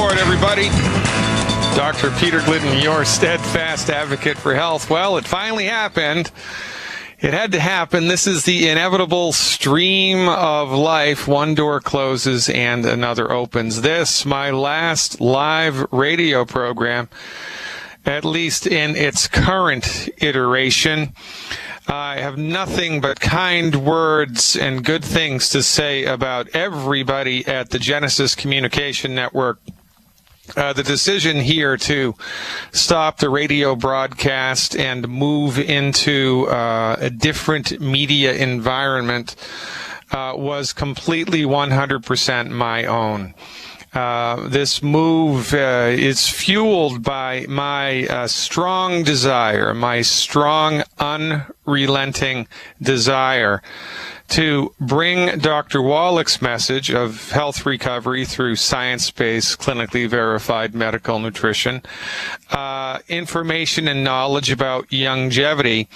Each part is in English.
for it, everybody. Dr. Peter Glidden, your steadfast advocate for health. Well, it finally happened. It had to happen. This is the inevitable stream of life. One door closes and another opens. This, my last live radio program, at least in its current iteration. I have nothing but kind words and good things to say about everybody at the Genesis Communication Network. The decision here to stop the radio broadcast and move into a different media environment was completely 100% my own. This move is fueled by my strong desire, my strong, unrelenting desire to bring Dr. Wallach's message of health recovery through science-based, clinically verified medical nutrition, information and knowledge about longevity,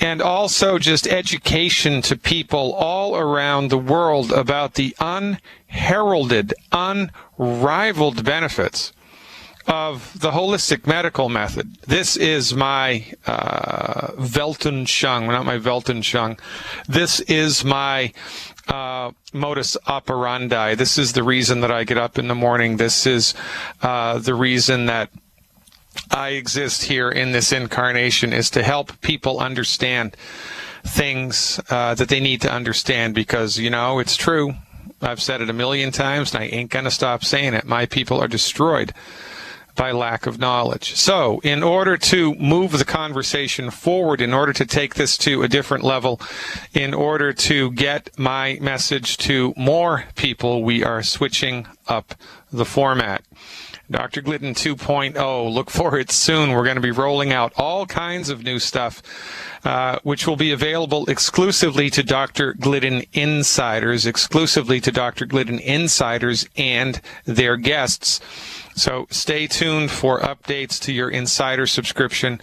and also just education to people all around the world about the unheralded, unrivaled benefits of the holistic medical method. This is my Weltanschauung, not my Weltanschauung. This is my modus operandi. This is the reason that I get up in the morning. This is the reason that I exist here in this incarnation, is to help people understand things that they need to understand, because, you know, it's true. I've said it a million times, and I ain't going to stop saying it. My people are destroyed by lack of knowledge. So, in order to move the conversation forward, in order to take this to a different level, in order to get my message to more people, we are switching up the format. Dr. Glidden 2.0, look for it soon. We're going to be rolling out all kinds of new stuff, which will be available exclusively to Dr. Glidden Insiders, and their guests. So stay tuned for updates to your insider subscription.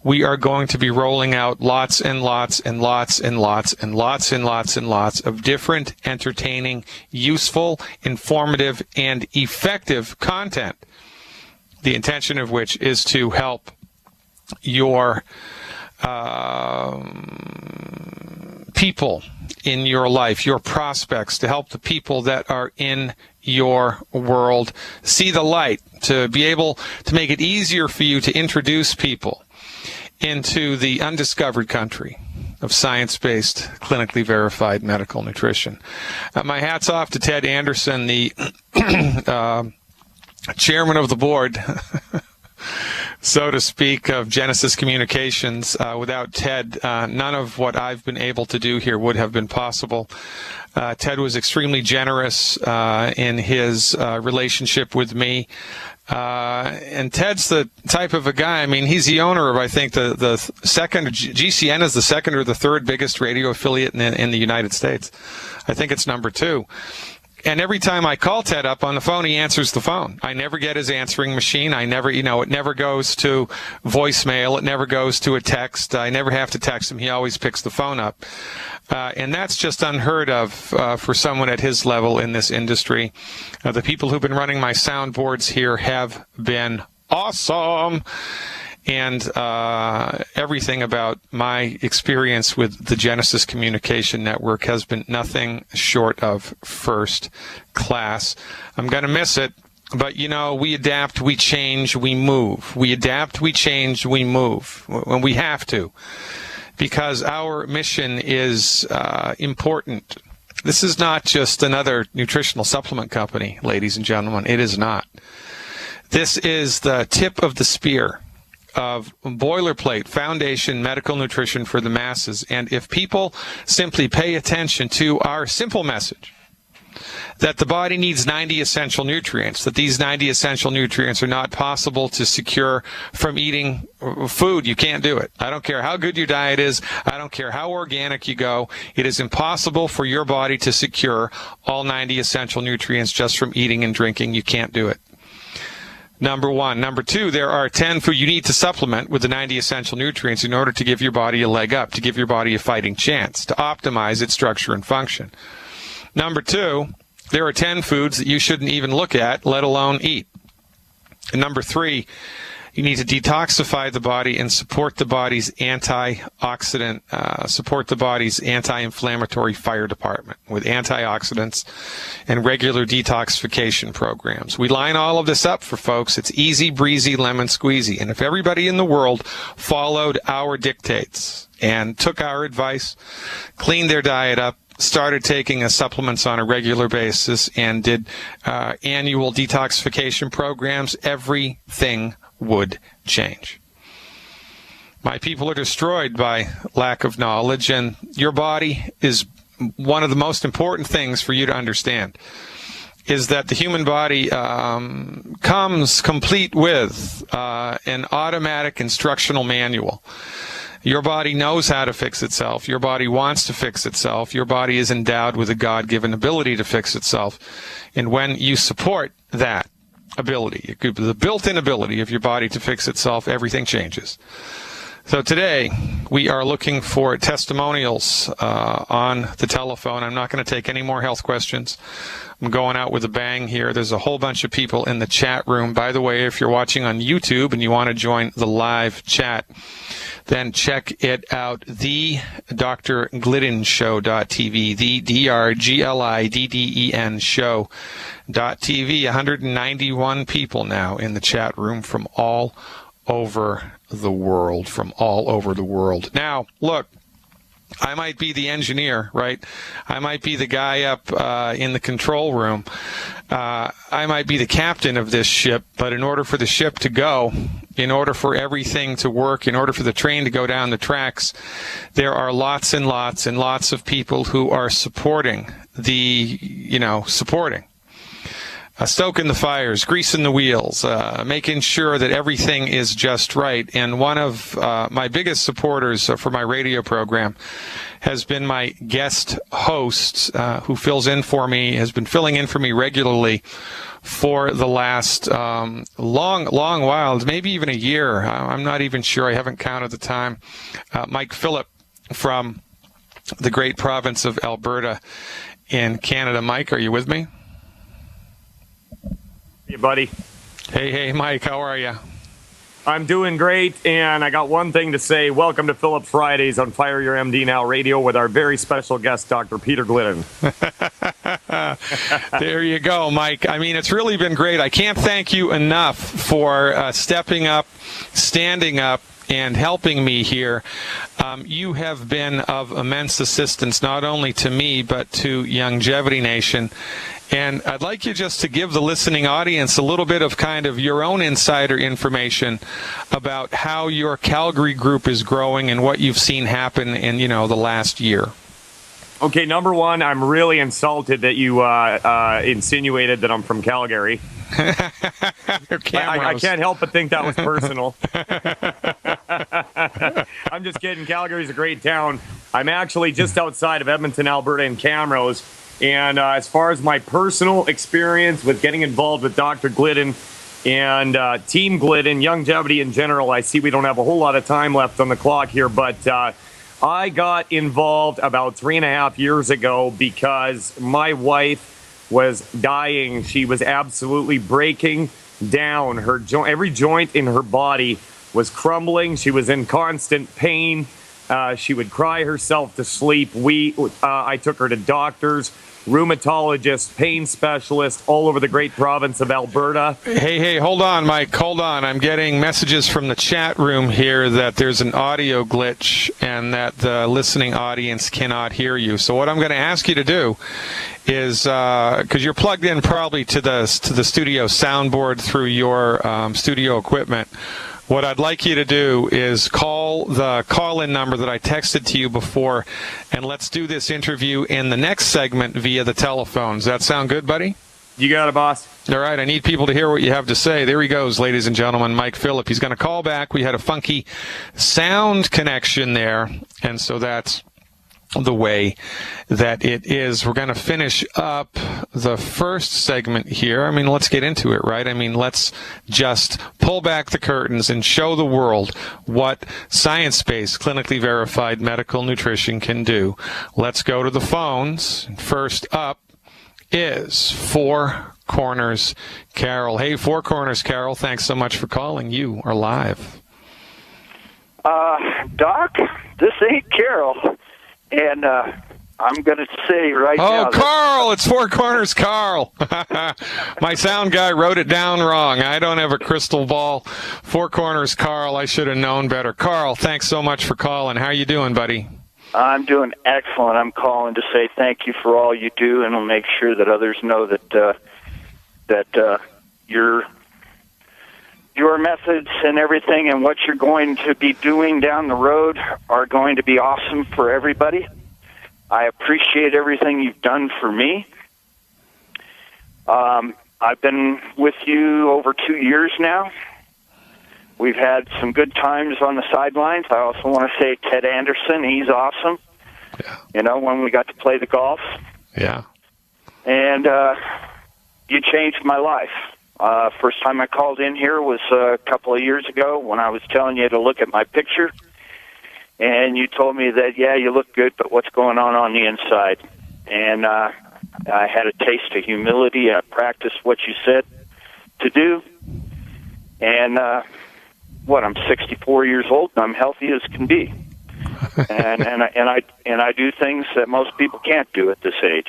We are going to be rolling out lots and lots and lots and lots and lots and lots and lots of different, entertaining, useful, informative, and effective content. The intention of which is to help your people in your life, your prospects, to help the people that are in your world see the light, to be able to make it easier for you to introduce people into the undiscovered country of science-based, clinically verified medical nutrition. My hat's off to Ted Anderson, the chairman of the board, so to speak, of Genesis Communications. Without Ted, none of what I've been able to do here would have been possible. Ted was extremely generous in his relationship with me. And Ted's the type of a guy, I mean, he's the owner of, I think, the second, GCN is the second or the third biggest radio affiliate in the United States. I think it's number 2. And every time I call Ted up on the phone, he answers the phone. I never get his answering machine. I never, it never goes to voicemail. It never goes to a text. I never have to text him. He always picks the phone up. And that's just unheard of for someone at his level in this industry. The people who've been running my soundboards here have been awesome. And everything about my experience with the Genesis Communication Network has been nothing short of first class. I'm going to miss it, but, we adapt, we change, we move. We adapt, we change, we move when we have to, because our mission is important. This is not just another nutritional supplement company, ladies and gentlemen. It is not. This is the tip of the spear of boilerplate foundation medical nutrition for the masses. And if people simply pay attention to our simple message that the body needs 90 essential nutrients, that these 90 essential nutrients are not possible to secure from eating food, you can't do it. I don't care how good your diet is. I don't care how organic you go. It is impossible for your body to secure all 90 essential nutrients just from eating and drinking. You can't do it. Number 1. Number 2, there are 10 food you need to supplement with the 90 essential nutrients in order to give your body a leg up, to give your body a fighting chance, to optimize its structure and function. Number 2, there are 10 foods that you shouldn't even look at, let alone eat. And number 3, you need to detoxify the body and support the body's antioxidant, support the body's anti-inflammatory fire department with antioxidants and regular detoxification programs. We line all of this up for folks. It's easy breezy, lemon squeezy. And if everybody in the world followed our dictates and took our advice, cleaned their diet up, started taking supplements on a regular basis, and did annual detoxification programs, everything would change. My people are destroyed by lack of knowledge, and your body is one of the most important things for you to understand, is that the human body comes complete with an automatic instructional manual. Your body knows how to fix itself. Your body wants to fix itself. Your body is endowed with a God-given ability to fix itself. And when you support that ability, the built-in ability of your body to fix itself, everything changes. So today, we are looking for testimonials on the telephone. I'm not going to take any more health questions. I'm going out with a bang here. There's a whole bunch of people in the chat room. By the way, if you're watching on YouTube and you want to join the live chat, then check it out, the drglidden.show.tv, the DRGLIDDEN show.tv. 191 people now in the chat room from all over the world, Now, look, I might be the engineer, right? I might be the guy up in the control room. I might be the captain of this ship, but in order for the ship to go, in order for everything to work, in order for the train to go down the tracks, there are lots and lots and lots of people who are supporting stoking the fires, greasing the wheels, making sure that everything is just right. And one of my biggest supporters for my radio program has been my guest host, who fills in for me, has been filling in for me regularly for the last long while, maybe even a year. I'm not even sure. I haven't counted the time. Mike Phillip from the great province of Alberta in Canada. Mike, are you with me? Hey, buddy. Hey, Mike. How are you? I'm doing great, and I got one thing to say. Welcome to Phillip Fridays on Fire Your MD Now Radio with our very special guest, Dr. Peter Glidden. There you go, Mike. I mean, it's really been great. I can't thank you enough for stepping up, standing up, and helping me here. You have been of immense assistance, not only to me, but to Youngevity Nation. And I'd like you just to give the listening audience a little bit of kind of your own insider information about how your Calgary group is growing and what you've seen happen in, the last year. Okay, number one, I'm really insulted that you insinuated that I'm from Calgary. I can't help but think that was personal. I'm just kidding. Calgary's a great town. I'm actually just outside of Edmonton, Alberta in Camrose. And as far as my personal experience with getting involved with Dr. Glidden and Team Glidden, Youngevity in general, I see we don't have a whole lot of time left on the clock here, but I got involved about 3.5 years ago because my wife was dying. She was absolutely breaking down. Every joint in her body was crumbling. She was in constant pain. She would cry herself to sleep. I took her to doctors, rheumatologists, pain specialists all over the great province of Alberta. Hey, hold on, Mike. Hold on. I'm getting messages from the chat room here that there's an audio glitch and that the listening audience cannot hear you. So what I'm going to ask you to do is, because you're plugged in probably to the studio soundboard through your studio equipment, what I'd like you to do is call the call-in number that I texted to you before, and let's do this interview in the next segment via the telephone. Does that sound good, buddy? You got it, boss. All right, I need people to hear what you have to say. There he goes, ladies and gentlemen, Mike Phillip. He's going to call back. We had a funky sound connection there, and so that's the way that it is. We're going to finish up the first segment here. I mean, let's get into it, right? I mean, let's just pull back the curtains and show the world what science-based, clinically verified medical nutrition can do. Let's go to the phones. First up is Four Corners Carol. Hey, Four Corners Carol, thanks so much for calling. You are live. Doc, this ain't Carol. And I'm going to say right now. Oh, Carl, it's Four Corners Carl. My sound guy wrote it down wrong. I don't have a crystal ball. Four Corners Carl, I should have known better. Carl, thanks so much for calling. How are you doing, buddy? I'm doing excellent. I'm calling to say thank you for all you do, and I'll make sure that others know that your methods and everything and what you're going to be doing down the road are going to be awesome for everybody. I appreciate everything you've done for me. I've been with you over 2 years now. We've had some good times on the sidelines. I also want to say Ted Anderson, he's awesome. Yeah. You know, when we got to play the golf. Yeah. And you changed my life. First time I called in here was a couple of years ago when I was telling you to look at my picture. And you told me that, yeah, you look good, but what's going on the inside? And I had a taste of humility. I practiced what you said to do. And I'm 64 years old, and I'm healthy as can be. and I do things that most people can't do at this age.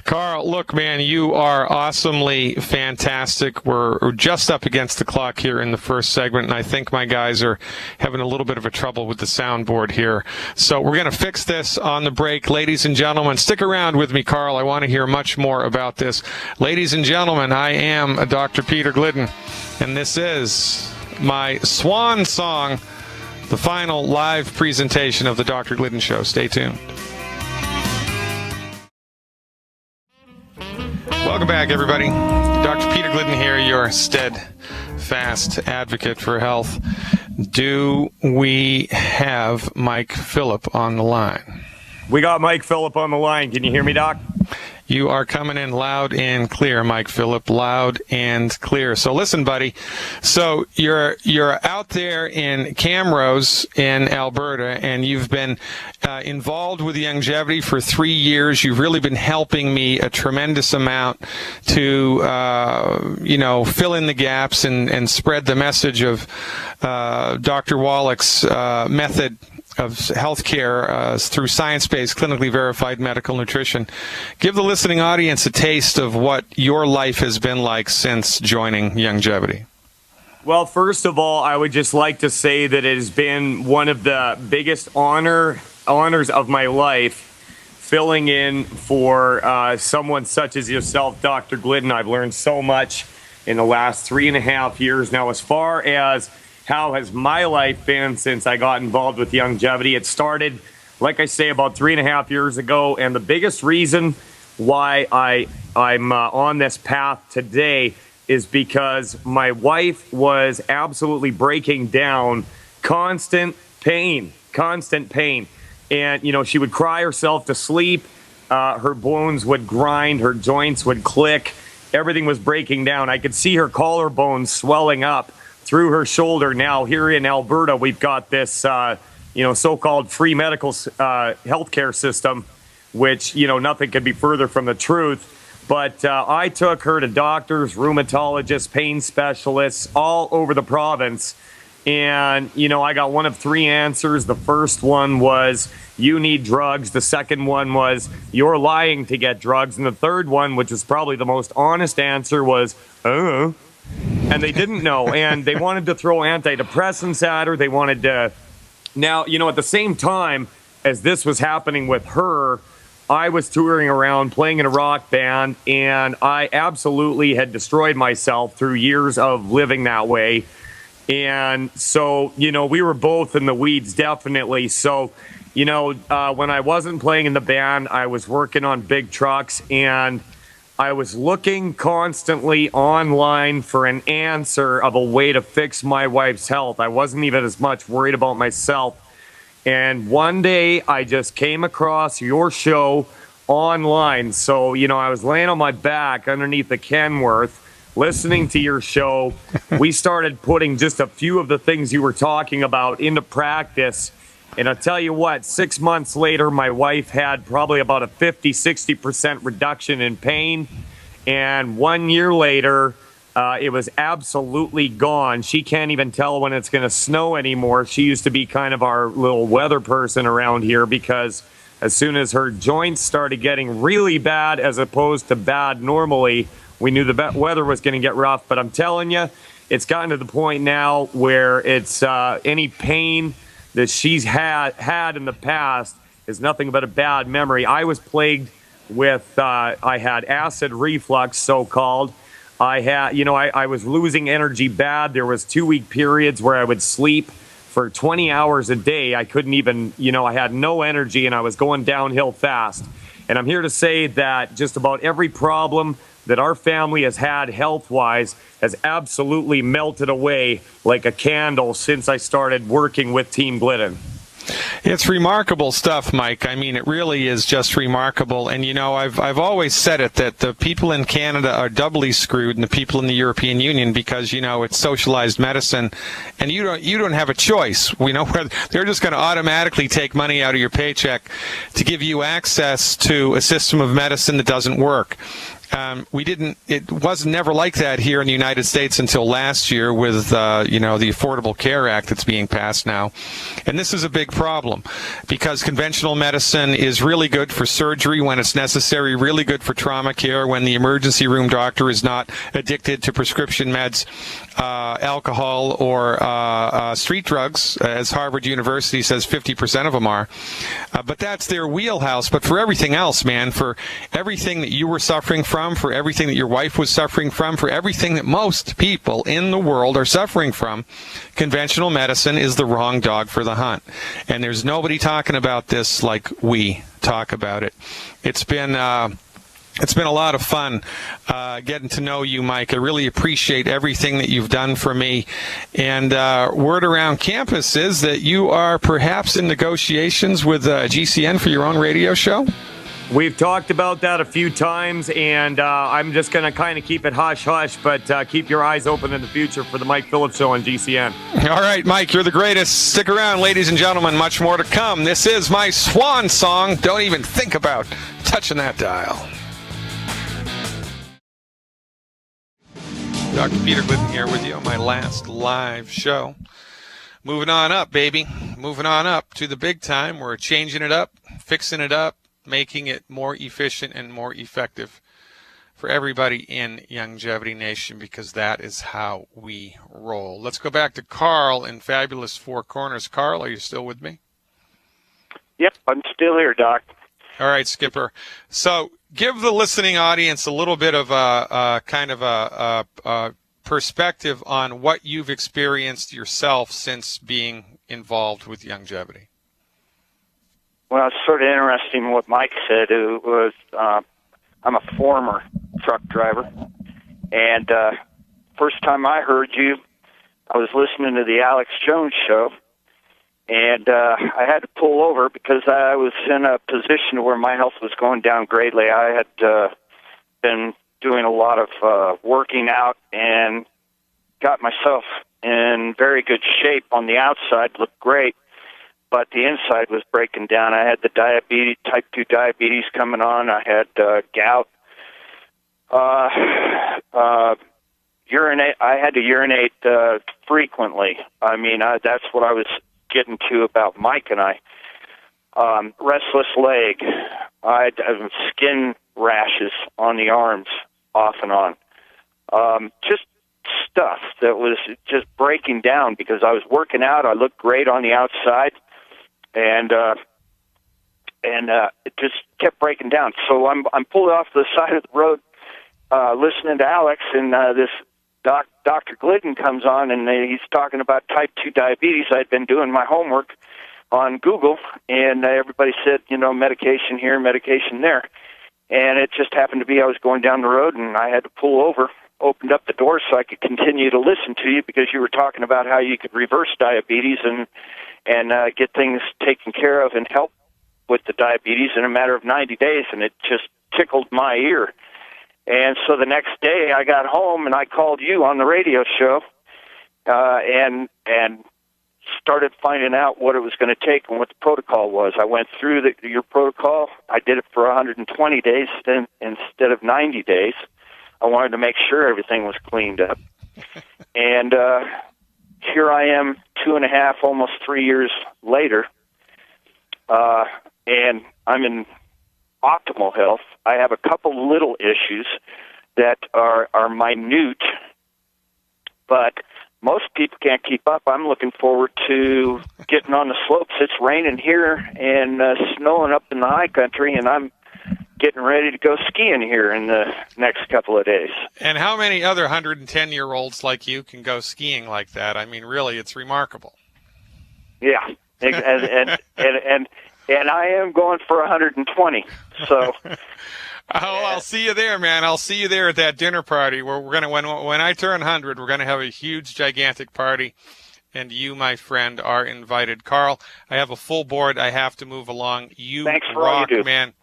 Carl, look, man, you are awesomely fantastic. We're just up against the clock here in the first segment, and I think my guys are having a little bit of a trouble with the soundboard here. So we're going to fix this on the break. Ladies and gentlemen, stick around with me, Carl. I want to hear much more about this. Ladies and gentlemen, I am Dr. Peter Glidden, and this is my swan song, the final live presentation of the Dr. Glidden Show. Stay tuned. Welcome back, everybody. Dr. Peter Glidden here, your steadfast advocate for health. Do we have Mike Phillip on the line? We got Mike Phillip on the line. Can you hear me, Doc? You are coming in loud and clear, Mike Phillip, loud and clear. So listen, buddy. So you're out there in Camrose in Alberta, and you've been involved with Youngevity for 3 years. You've really been helping me a tremendous amount to, fill in the gaps and spread the message of Dr. Wallach's method of healthcare through science-based, clinically verified medical nutrition. Give the listening audience a taste of what your life has been like since joining Youngevity. Well, first of all, I would just like to say that it has been one of the biggest honors of my life, filling in for someone such as yourself, Dr. Glidden. I've learned so much in the last 3.5 years. Now, as far as how has my life been since I got involved with Youngevity? It started, like I say, about 3.5 years ago, and the biggest reason why I'm on this path today is because my wife was absolutely breaking down, constant pain. And, she would cry herself to sleep. Her bones would grind. Her joints would click. Everything was breaking down. I could see her collarbones swelling up through her shoulder. Now, here in Alberta, we've got this, so-called free medical healthcare system, which, nothing could be further from the truth. But I took her to doctors, rheumatologists, pain specialists all over the province. And, I got one of 3 answers. The first one was, you need drugs. The second one was, you're lying to get drugs. And the third one, which is probably the most honest answer, was, and they didn't know, and they wanted to throw antidepressants at her. They wanted to. Now, at the same time as this was happening with her, I was touring around playing in a rock band, and I absolutely had destroyed myself through years of living that way. And so, we were both in the weeds, definitely. So, when I wasn't playing in the band, I was working on big trucks, and I was looking constantly online for an answer of a way to fix my wife's health. I wasn't even as much worried about myself. And one day I just came across your show online. So, I was laying on my back underneath the Kenworth, listening to your show. We started putting just a few of the things you were talking about into practice. And I'll tell you what, 6 months later, my wife had probably about a 50-60% reduction in pain. And 1 year later, it was absolutely gone. She can't even tell when it's going to snow anymore. She used to be kind of our little weather person around here, because as soon as her joints started getting really bad as opposed to bad normally, we knew the weather was going to get rough. But I'm telling you, it's gotten to the point now where it's any pain that she's had in the past is nothing but a bad memory. I was plagued with, I had acid reflux, so-called. I was losing energy bad. There was 2-week periods where I would sleep for 20 hours a day. I couldn't even, I had no energy, and I was going downhill fast. And I'm here to say that just about every problem that our family has had health-wise has absolutely melted away like a candle since I started working with Team Glidden. It's remarkable stuff, Mike. I mean, it really is just remarkable. And, I've always said it, that the people in Canada are doubly screwed than the people in the European Union, because, it's socialized medicine, and you don't have a choice. They're just going to automatically take money out of your paycheck to give you access to a system of medicine that doesn't work. It was never like that here in the United States until last year with, the Affordable Care Act that's being passed now. And this is a big problem, because conventional medicine is really good for surgery when it's necessary, really good for trauma care when the emergency room doctor is not addicted to prescription meds, alcohol, or street drugs, as Harvard University says 50% of them are. But that's their wheelhouse. But for everything else, man, for everything that you were suffering from, for everything that your wife was suffering from, for everything that most people in the world are suffering from, conventional medicine is the wrong dog for the hunt. And there's nobody talking about this like we talk about it. It's been a lot of fun getting to know you, Mike. I really appreciate everything that you've done for me. And word around campus is that you are perhaps in negotiations with GCN for your own radio show? We've talked about that a few times, and I'm just going to kind of keep it hush-hush, but keep your eyes open in the future for the Mike Phillips Show on GCN. All right, Mike, you're the greatest. Stick around, ladies and gentlemen. Much more to come. This is my swan song. Don't even think about touching that dial. Dr. Peter Glidden here with you on my last live show. Moving on up, baby. Moving on up to the big time. We're changing it up, fixing it up, making it more efficient and more effective for everybody in Youngevity Nation, because that is how we roll. Let's go back to Carl in fabulous Four Corners. Carl, are you still with me? Yep, I'm still here, Doc. All right, Skipper. So give the listening audience a little bit of a kind of a perspective on what you've experienced yourself since being involved with Youngevity. Well, it's sort of interesting what Mike said. It was, I'm a former truck driver, and first time I heard you, I was listening to the Alex Jones show, and I had to pull over because I was in a position where my health was going down greatly. I had been doing a lot of working out and got myself in very good shape on the outside, looked great. But the inside was breaking down. I had the diabetes, type 2 diabetes coming on. I had gout. Urinate. I had to urinate frequently. I mean, that's what I was getting to about Mike and I. Restless leg. I had skin rashes on the arms, off and on. Just stuff that was just breaking down because I was working out. I looked great on the outside. And it just kept breaking down. So I'm pulled off the side of the road, listening to Alex, and this Dr. Glidden comes on, and he's talking about type 2 diabetes. I'd been doing my homework on Google, and everybody said, medication here, medication there. And it just happened to be I was going down the road, and I had to pull over, opened up the door so I could continue to listen to you because you were talking about how you could reverse diabetes and get things taken care of and help with the diabetes in a matter of 90 days, and it just tickled my ear. And so the next day I got home and I called you on the radio show, and started finding out what it was going to take and what the protocol was. I went through your protocol. I did it for 120 days instead of 90 days. I wanted to make sure everything was cleaned up. And here I am 2.5, almost 3 years later, and I'm in optimal health. I have a couple little issues that are minute, but most people can't keep up. I'm looking forward to getting on the slopes. It's raining here and snowing up in the high country, and I'm getting ready to go skiing here in the next couple of days. And how many other 110-year-olds like you can go skiing like that? I mean, really, it's remarkable. Yeah, and I am going for 120. So. Oh, I'll see you there, man. I'll see you there at that dinner party where we're gonna when I turn 100, we're gonna have a huge, gigantic party, and you, my friend, are invited. Carl, I have a full board. I have to move along. You Thanks for rock, all you do. man.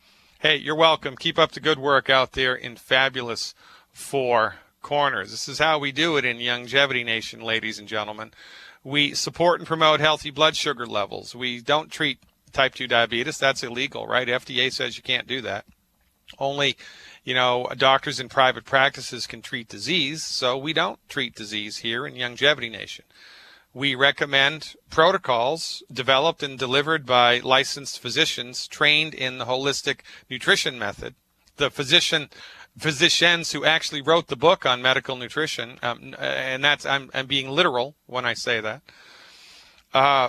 Hey, you're welcome. Keep up the good work out there in fabulous Four Corners. This is how we do it in Youngevity Nation, ladies and gentlemen. We support and promote healthy blood sugar levels. We don't treat type 2 diabetes. That's illegal, right? FDA says you can't do that. Only, doctors in private practices can treat disease, so we don't treat disease here in Youngevity Nation. We recommend protocols developed and delivered by licensed physicians trained in the holistic nutrition method. The physicians who actually wrote the book on medical nutrition, and that's I'm being literal when I say that.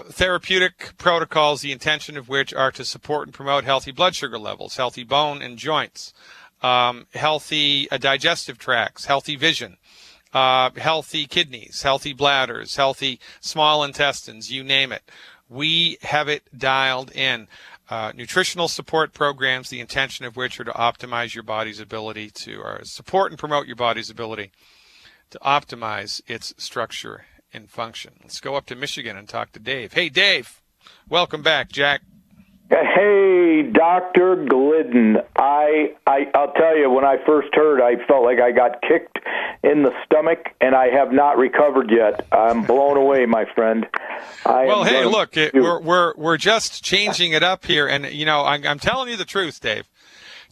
Therapeutic protocols, the intention of which are to support and promote healthy blood sugar levels, healthy bone and joints, healthy digestive tracts, healthy vision, healthy kidneys, healthy bladders, healthy small intestines, you name it. We have it dialed in. Nutritional support programs, the intention of which are to optimize your body's ability to support and promote your body's ability to optimize its structure and function. Let's go up to Michigan and talk to Dave. Hey, Dave. Welcome back, Jack. Hey, Dr. Glidden. I'll tell you, when I first heard, I felt like I got kicked in the stomach, and I have not recovered yet. I'm blown away, my friend. Well, hey, look, we're just changing it up here, and I'm telling you the truth, Dave.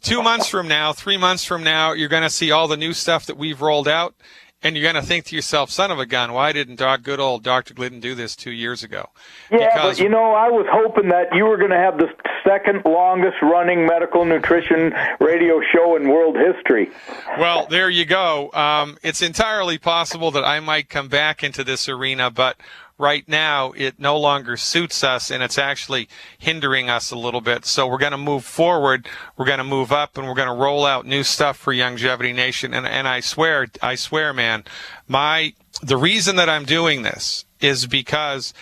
2 months from now, 3 months from now, you're going to see all the new stuff that we've rolled out. And you're going to think to yourself, son of a gun, why didn't good old Dr. Glidden do this 2 years ago? Yeah, but I was hoping that you were going to have the second longest running medical nutrition radio show in world history. Well, there you go. It's entirely possible that I might come back into this arena, but right now it no longer suits us, and it's actually hindering us a little bit. So we're going to move forward, we're going to move up, and we're going to roll out new stuff for Youngevity Nation. And I swear, man, the reason that I'm doing this is because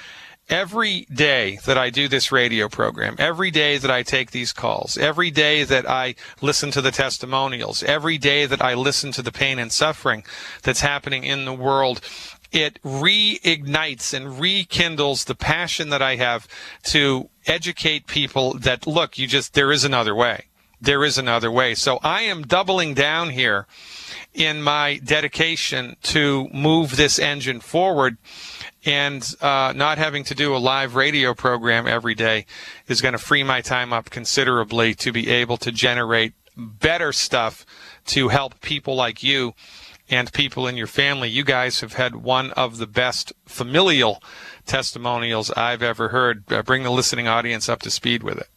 every day that I do this radio program, every day that I take these calls, every day that I listen to the testimonials, every day that I listen to the pain and suffering that's happening in the world, it reignites and rekindles the passion that I have to educate people that, look, there is another way. There is another way. So I am doubling down here in my dedication to move this engine forward, and not having to do a live radio program every day is going to free my time up considerably to be able to generate better stuff to help people like you and people in your family. You guys have had one of the best familial testimonials I've ever heard. Bring the listening audience up to speed with it.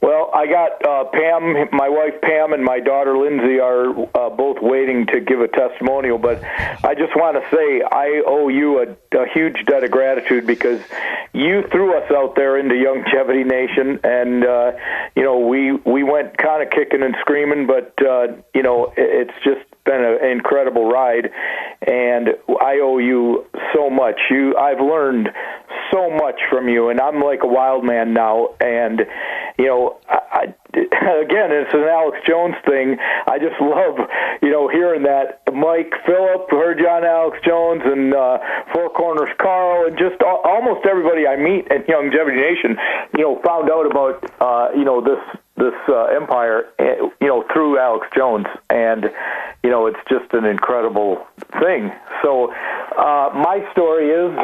Well, I got Pam, my wife Pam, and my daughter Lindsay are both waiting to give a testimonial, but I just want to say I owe you a huge debt of gratitude, because you threw us out there into Youngevity Nation, and we went kind of kicking and screaming, but it's just been an incredible ride, and I owe you so much. I've learned so much from you, and I'm like a wild man now, and again, it's an Alex Jones thing. I just love, hearing that. Mike Phillip, heard you on Alex Jones, and Four Corners Carl, and just almost everybody I meet at Youngevity Nation, found out about, this empire, through Alex Jones, and it's just an incredible thing. So My story is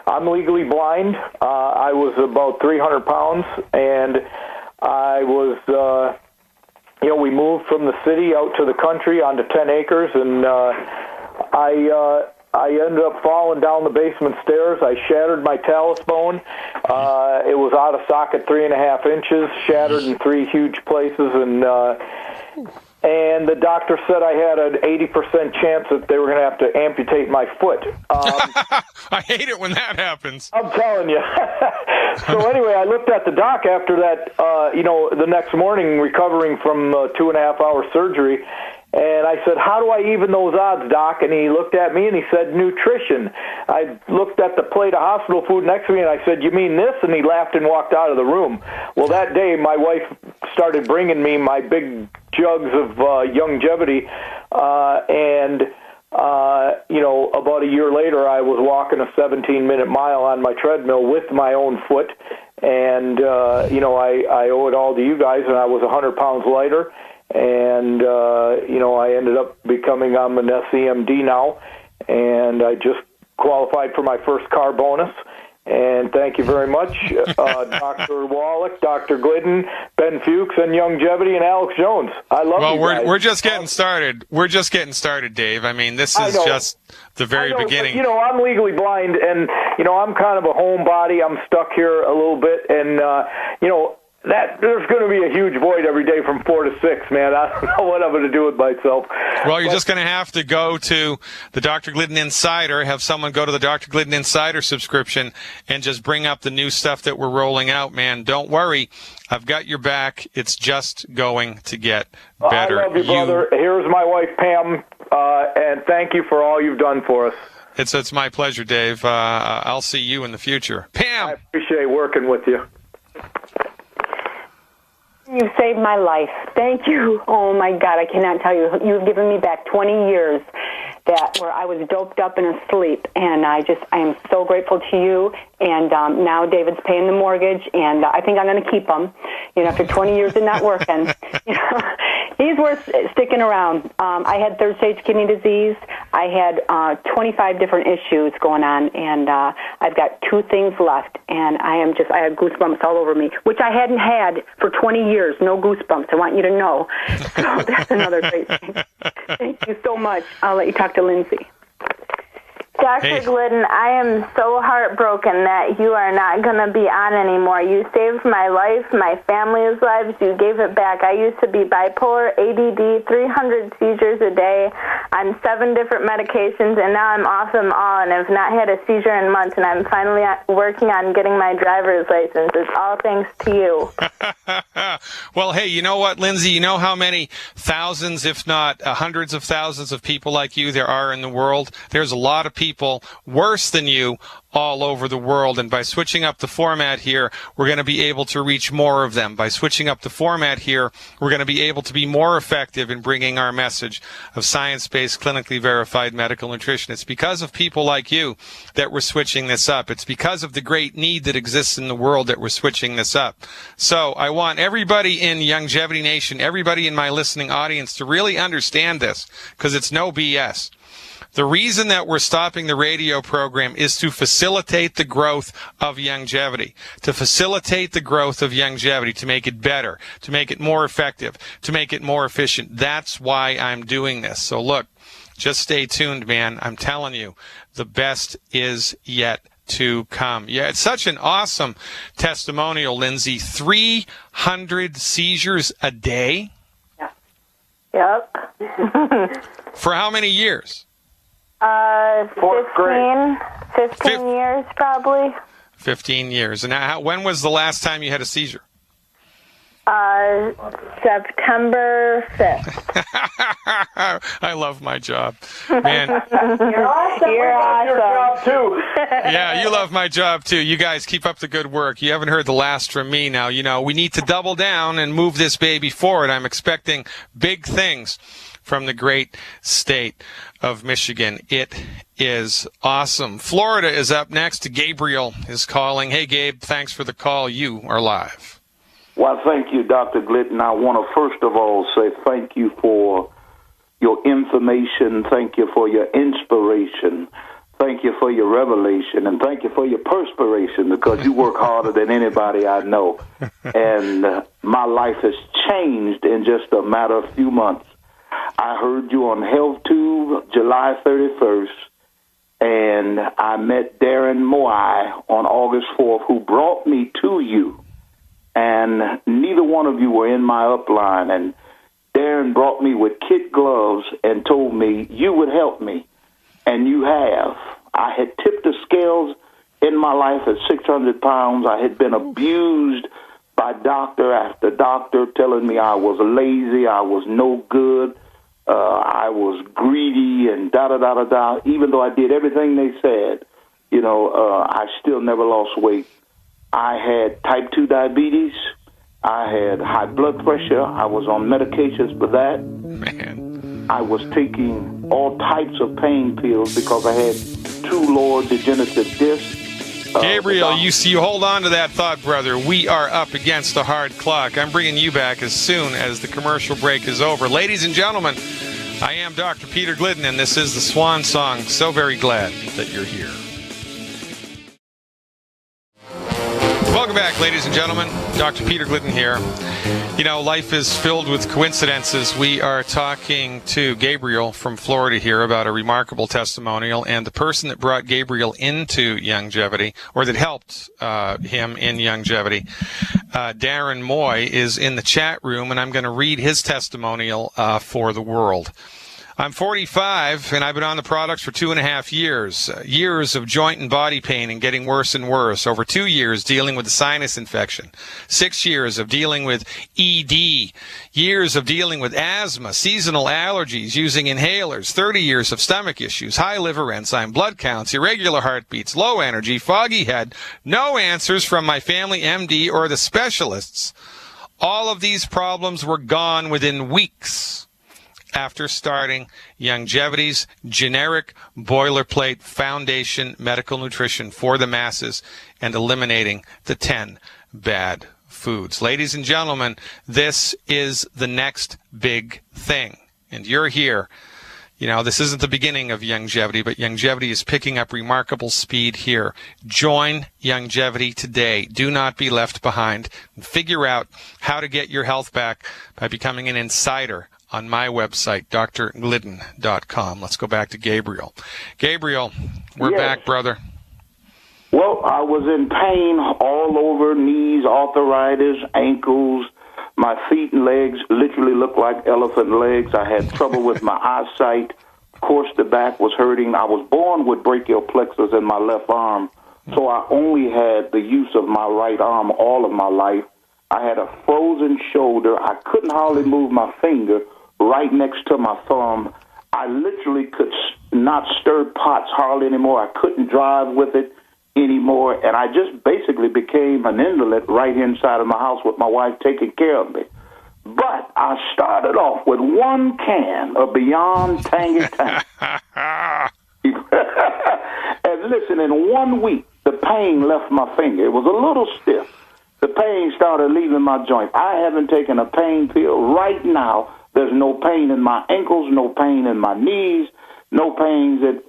I'm legally blind. I was about 300 pounds, and I was, we moved from the city out to the country onto 10 acres, and I ended up falling down the basement stairs. I shattered my talus bone. It was out of socket 3.5 inches, shattered in 3 huge places, and the doctor said I had an 80% chance that they were going to have to amputate my foot. I hate it when that happens. I'm telling you. So anyway, I looked at the doc after that, the next morning, recovering from 2.5-hour surgery, and I said, how do I even those odds, Doc? And he looked at me and he said, nutrition. I looked at the plate of hospital food next to me and I said, you mean this? And he laughed and walked out of the room. Well, that day, my wife started bringing me my big jugs of Youngevity, about a year later, I was walking a 17-minute mile on my treadmill with my own foot, and, I owe it all to you guys, and I was 100 pounds lighter, and, I ended up I'm an SEMD now, and I just qualified for my first car bonus. And thank you very much, Dr. Wallach, Dr. Glidden, Ben Fuchs, and Youngevity, and Alex Jones. I love you guys. We're just getting started. We're just getting started, Dave. I mean, this is just the very beginning. But, I'm legally blind, and, I'm kind of a homebody. I'm stuck here a little bit, and, that there's going to be a huge void every day from 4 to 6, man. I don't know what I'm going to do with myself. Well, you're just going to have to go to the Dr. Glidden Insider, have someone go to the Dr. Glidden Insider subscription, and just bring up the new stuff that we're rolling out, man. Don't worry. I've got your back. It's just going to get better. I love you, brother. Here's my wife, Pam, and thank you for all you've done for us. It's my pleasure, Dave. I'll see you in the future. Pam! I appreciate working with you. You saved my life. Thank you. Oh, my God, I cannot tell you. You've given me back 20 years where I was doped up and asleep, and I am so grateful to you. And now David's paying the mortgage, and I think I'm going to keep him. After 20 years of not working, he's worth sticking around. I had third-stage kidney disease. I had 25 different issues going on, and I've got 2 things left, and I have goosebumps all over me, which I hadn't had for 20 years. No goosebumps. I want you to know. So that's another great thing. Thank you so much. I'll let you talk to Lindsay. Dr. Glidden, I am so heartbroken that you are not going to be on anymore. You saved my life, my family's lives. You gave it back. I used to be bipolar, ADD, 300 seizures a day on 7 different medications, and now I'm off them all and have not had a seizure in months, and I'm finally working on getting my driver's license. It's all thanks to you. Well, hey, you know what, Lindsay? You know how many thousands, if not hundreds of thousands of people like you there are in the world? There's a lot of people worse than you all over the world, and by switching up the format here, we're going to be able to reach more of them. By switching up the format here, we're going to be able to be more effective in bringing our message of science-based, clinically verified medical nutrition. It's because of people like you that we're switching this up. It's because of the great need that exists in the world that we're switching this up. So I want everybody in Youngevity Nation, everybody in my listening audience to really understand this, because it's no BS. The reason that we're stopping the radio program is to facilitate the growth of Youngevity, to facilitate the growth of Youngevity, to make it better, to make it more effective, to make it more efficient. That's why I'm doing this. So look, just stay tuned, man. I'm telling you, the best is yet to come. Yeah, it's such an awesome testimonial, Lindsay. 300 seizures a day? Yeah. Yep. For how many years? 15 years probably. 15 years. And when was the last time you had a seizure? September 5th. I love my job. Man. You're awesome. Your job too. Yeah, you love my job too. You guys keep up the good work. You haven't heard the last from me now. We need to double down and move this baby forward. I'm expecting big things from the great state of Michigan. It is awesome. Florida is up next. Gabriel is calling. Hey, Gabe, thanks for the call. You are live. Well, thank you, Dr. Glidden. I want to first of all say thank you for your information. Thank you for your inspiration. Thank you for your revelation, and thank you for your perspiration, because you work harder than anybody I know. And my life has changed in just a matter of few months. I heard you on Health Tube July 31st, and I met Darren Moy on August 4th, who brought me to you. And neither one of you were in my upline, and Darren brought me with kid gloves and told me you would help me. And you have. I had tipped the scales in my life at 600 pounds. I had been abused by doctor after doctor telling me I was lazy, I was no good, I was greedy, and da-da-da-da-da. Even though I did everything they said, I still never lost weight. I had type 2 diabetes. I had high blood pressure. I was on medications for that. Man. I was taking all types of pain pills because I had 2 lower degenerative discs. Gabriel, you hold on to that thought, brother. We are up against a hard clock. I'm bringing you back as soon as the commercial break is over. Ladies and gentlemen, I am Dr. Peter Glidden, and this is the Swan Song. So very glad that you're here. Welcome back, ladies and gentlemen. Dr. Peter Glidden here. Life is filled with coincidences. We are talking to Gabriel from Florida here about a remarkable testimonial, and the person that brought Gabriel into Youngevity, or that helped him in Youngevity, Darren Moy, is in the chat room, and I'm going to read his testimonial for the world. I'm 45, and I've been on the products for 2.5 years. Years of joint and body pain and getting worse and worse. Over 2 years dealing with a sinus infection. 6 years of dealing with ED. Years of dealing with asthma, seasonal allergies, using inhalers. 30 years of stomach issues, high liver enzyme, blood counts, irregular heartbeats, low energy, foggy head. No answers from my family MD or the specialists. All of these problems were gone within weeks after starting Youngevity's generic boilerplate foundation medical nutrition for the masses and eliminating the 10 bad foods. Ladies and gentlemen, this is the next big thing. And you're here. This isn't the beginning of Youngevity, but Youngevity is picking up remarkable speed here. Join Youngevity today. Do not be left behind. Figure out how to get your health back by becoming an insider on my website, drglidden.com. Let's go back to Gabriel. Gabriel, we're back, brother. Well, I was in pain all over, knees, arthritis, ankles. My feet and legs literally looked like elephant legs. I had trouble with my eyesight. Of course, the back was hurting. I was born with brachial plexus in my left arm, so I only had the use of my right arm all of my life. I had a frozen shoulder. I couldn't hardly move my finger right next to my thumb. I literally could not stir pots hardly anymore. I couldn't drive with it anymore, and I just basically became an invalid right inside of my house with my wife taking care of me. But I started off with 1 can of Beyond Tangy Tank. And listen, in 1 week, the pain left my finger. It was a little stiff. The pain started leaving my joint. I haven't taken a pain pill right now. There's no pain in my ankles, no pain in my knees, no pains at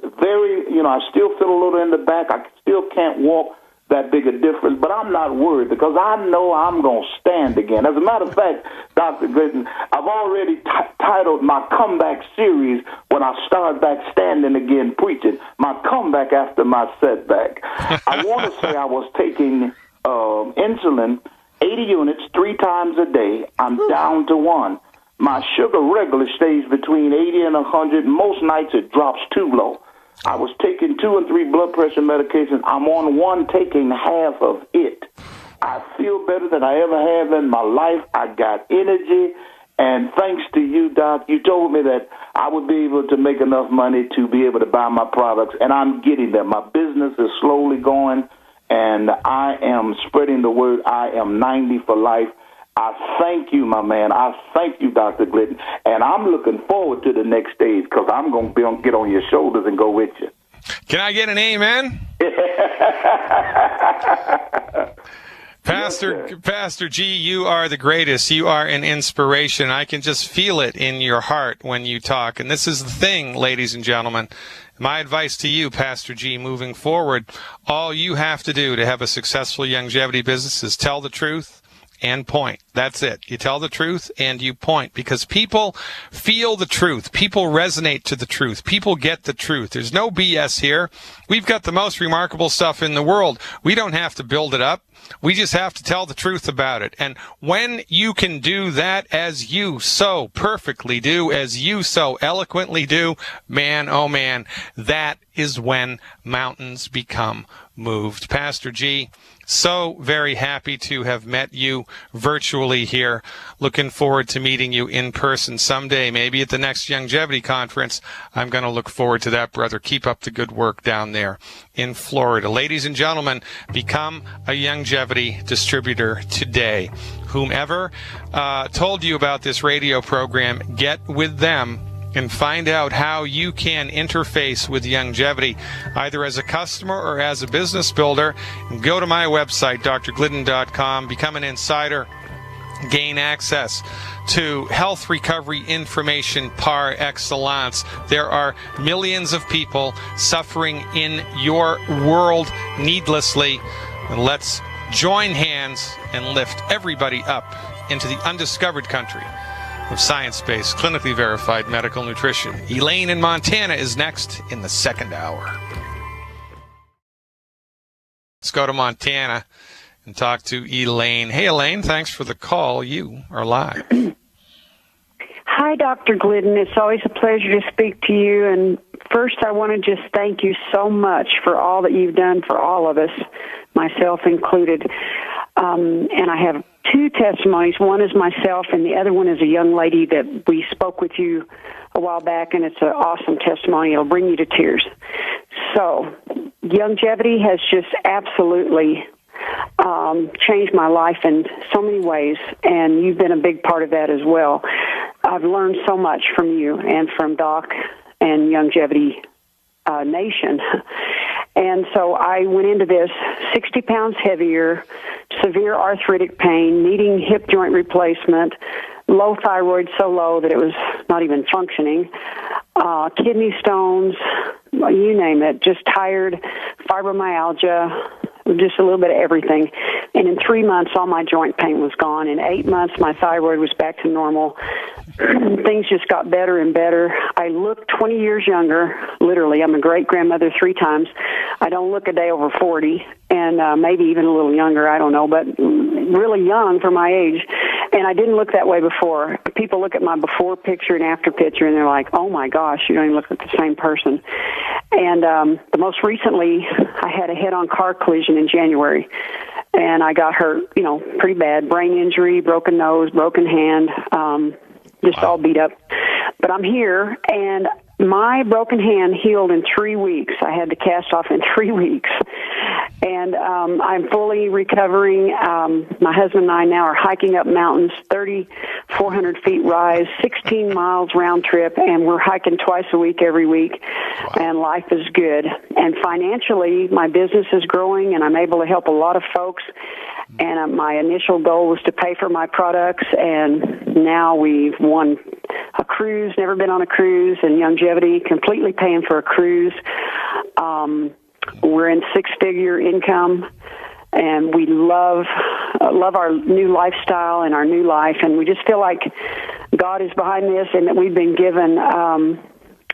I still feel a little in the back. I still can't walk that big a difference, but I'm not worried because I know I'm going to stand again. As a matter of fact, Dr. Glidden, I've already titled my comeback series when I start back standing again preaching, my comeback after my setback. I want to say I was taking insulin, 80 units 3 times a day. I'm down to 1. My sugar regularly stays between 80 and 100. Most nights it drops too low. I was taking 2 and 3 blood pressure medications. I'm on 1, taking half of it. I feel better than I ever have in my life. I got energy. And thanks to you, Doc, you told me that I would be able to make enough money to be able to buy my products, and I'm getting them. My business is slowly going, and I am spreading the word. I am 90 for life. I thank you, my man. I thank you, Dr. Glidden. And I'm looking forward to the next stage because I'm going to get on your shoulders and go with you. Can I get an amen? Pastor G, you are the greatest. You are an inspiration. I can just feel it in your heart when you talk. And this is the thing, ladies and gentlemen. My advice to you, Pastor G, moving forward, all you have to do to have a successful longevity business is tell the truth and point. That's it. You tell the truth and you point, because people feel the truth. People resonate to the truth. People get the truth. There's no BS here. We've got the most remarkable stuff in the world. We don't have to build it up. We just have to tell the truth about it. And when you can do that, as you so perfectly do, as you so eloquently do, man, oh man, that is when mountains become moved. Pastor G, so very happy to have met you virtually here. Looking forward to meeting you in person someday, maybe at the next longevity conference. I'm going to look forward to that, brother. Keep up the good work down there in Florida. Ladies and gentlemen, become a longevity distributor today. Whomever told you about this radio program, get with them and find out how you can interface with longevity, either as a customer or as a business builder. And go to my website, drglidden.com, become an insider, gain access to health recovery information par excellence. There are millions of people suffering in your world needlessly. And let's join hands and lift everybody up into the undiscovered country of science-based, clinically verified medical nutrition. Elaine in Montana is next in the second hour. Let's go to Montana and talk to Elaine. Hey, Elaine, thanks for the call. You are live. Hi, Dr. Glidden. It's always a pleasure to speak to you. And first, I want to just thank you so much for all that you've done for all of us, myself included. And I have two testimonies. One is myself, and the other one is a young lady that we spoke with you a while back, and it's an awesome testimony. It'll bring you to tears. So, longevity has just absolutely changed my life in so many ways, and you've been a big part of that as well. I've learned so much from you and from Doc and Longevity Nation. And so I went into this 60 pounds heavier, severe arthritic pain, needing hip joint replacement, low thyroid so low that it was not even functioning, kidney stones, you name it, just tired, fibromyalgia, just a little bit of everything. And in 3 months, all my joint pain was gone. In 8 months, my thyroid was back to normal. Things just got better and better. I look 20 years younger, literally. I'm a great-grandmother 3 times. I don't look a day over 40, and maybe even a little younger, I don't know, but really young for my age. And I didn't look that way before. People look at my before picture and after picture, and they're like, oh, my gosh, you don't even look like the same person. And the most recently, I had a head-on car collision in January, and I got hurt, pretty bad, brain injury, broken nose, broken hand, just all beat up. But I'm here, and my broken hand healed in 3 weeks. I had the cast off in 3 weeks. And I'm fully recovering. My husband and I now are hiking up mountains, 3,400 feet rise, 16 miles round trip, and we're hiking twice a week every week, and life is good. And financially, my business is growing, and I'm able to help a lot of folks. And my initial goal was to pay for my products, and now we've won a cruise, never been on a cruise, and Longevity, completely paying for a cruise. We're in 6-figure income, and we love our new lifestyle and our new life, and we just feel like God is behind this and that we've been given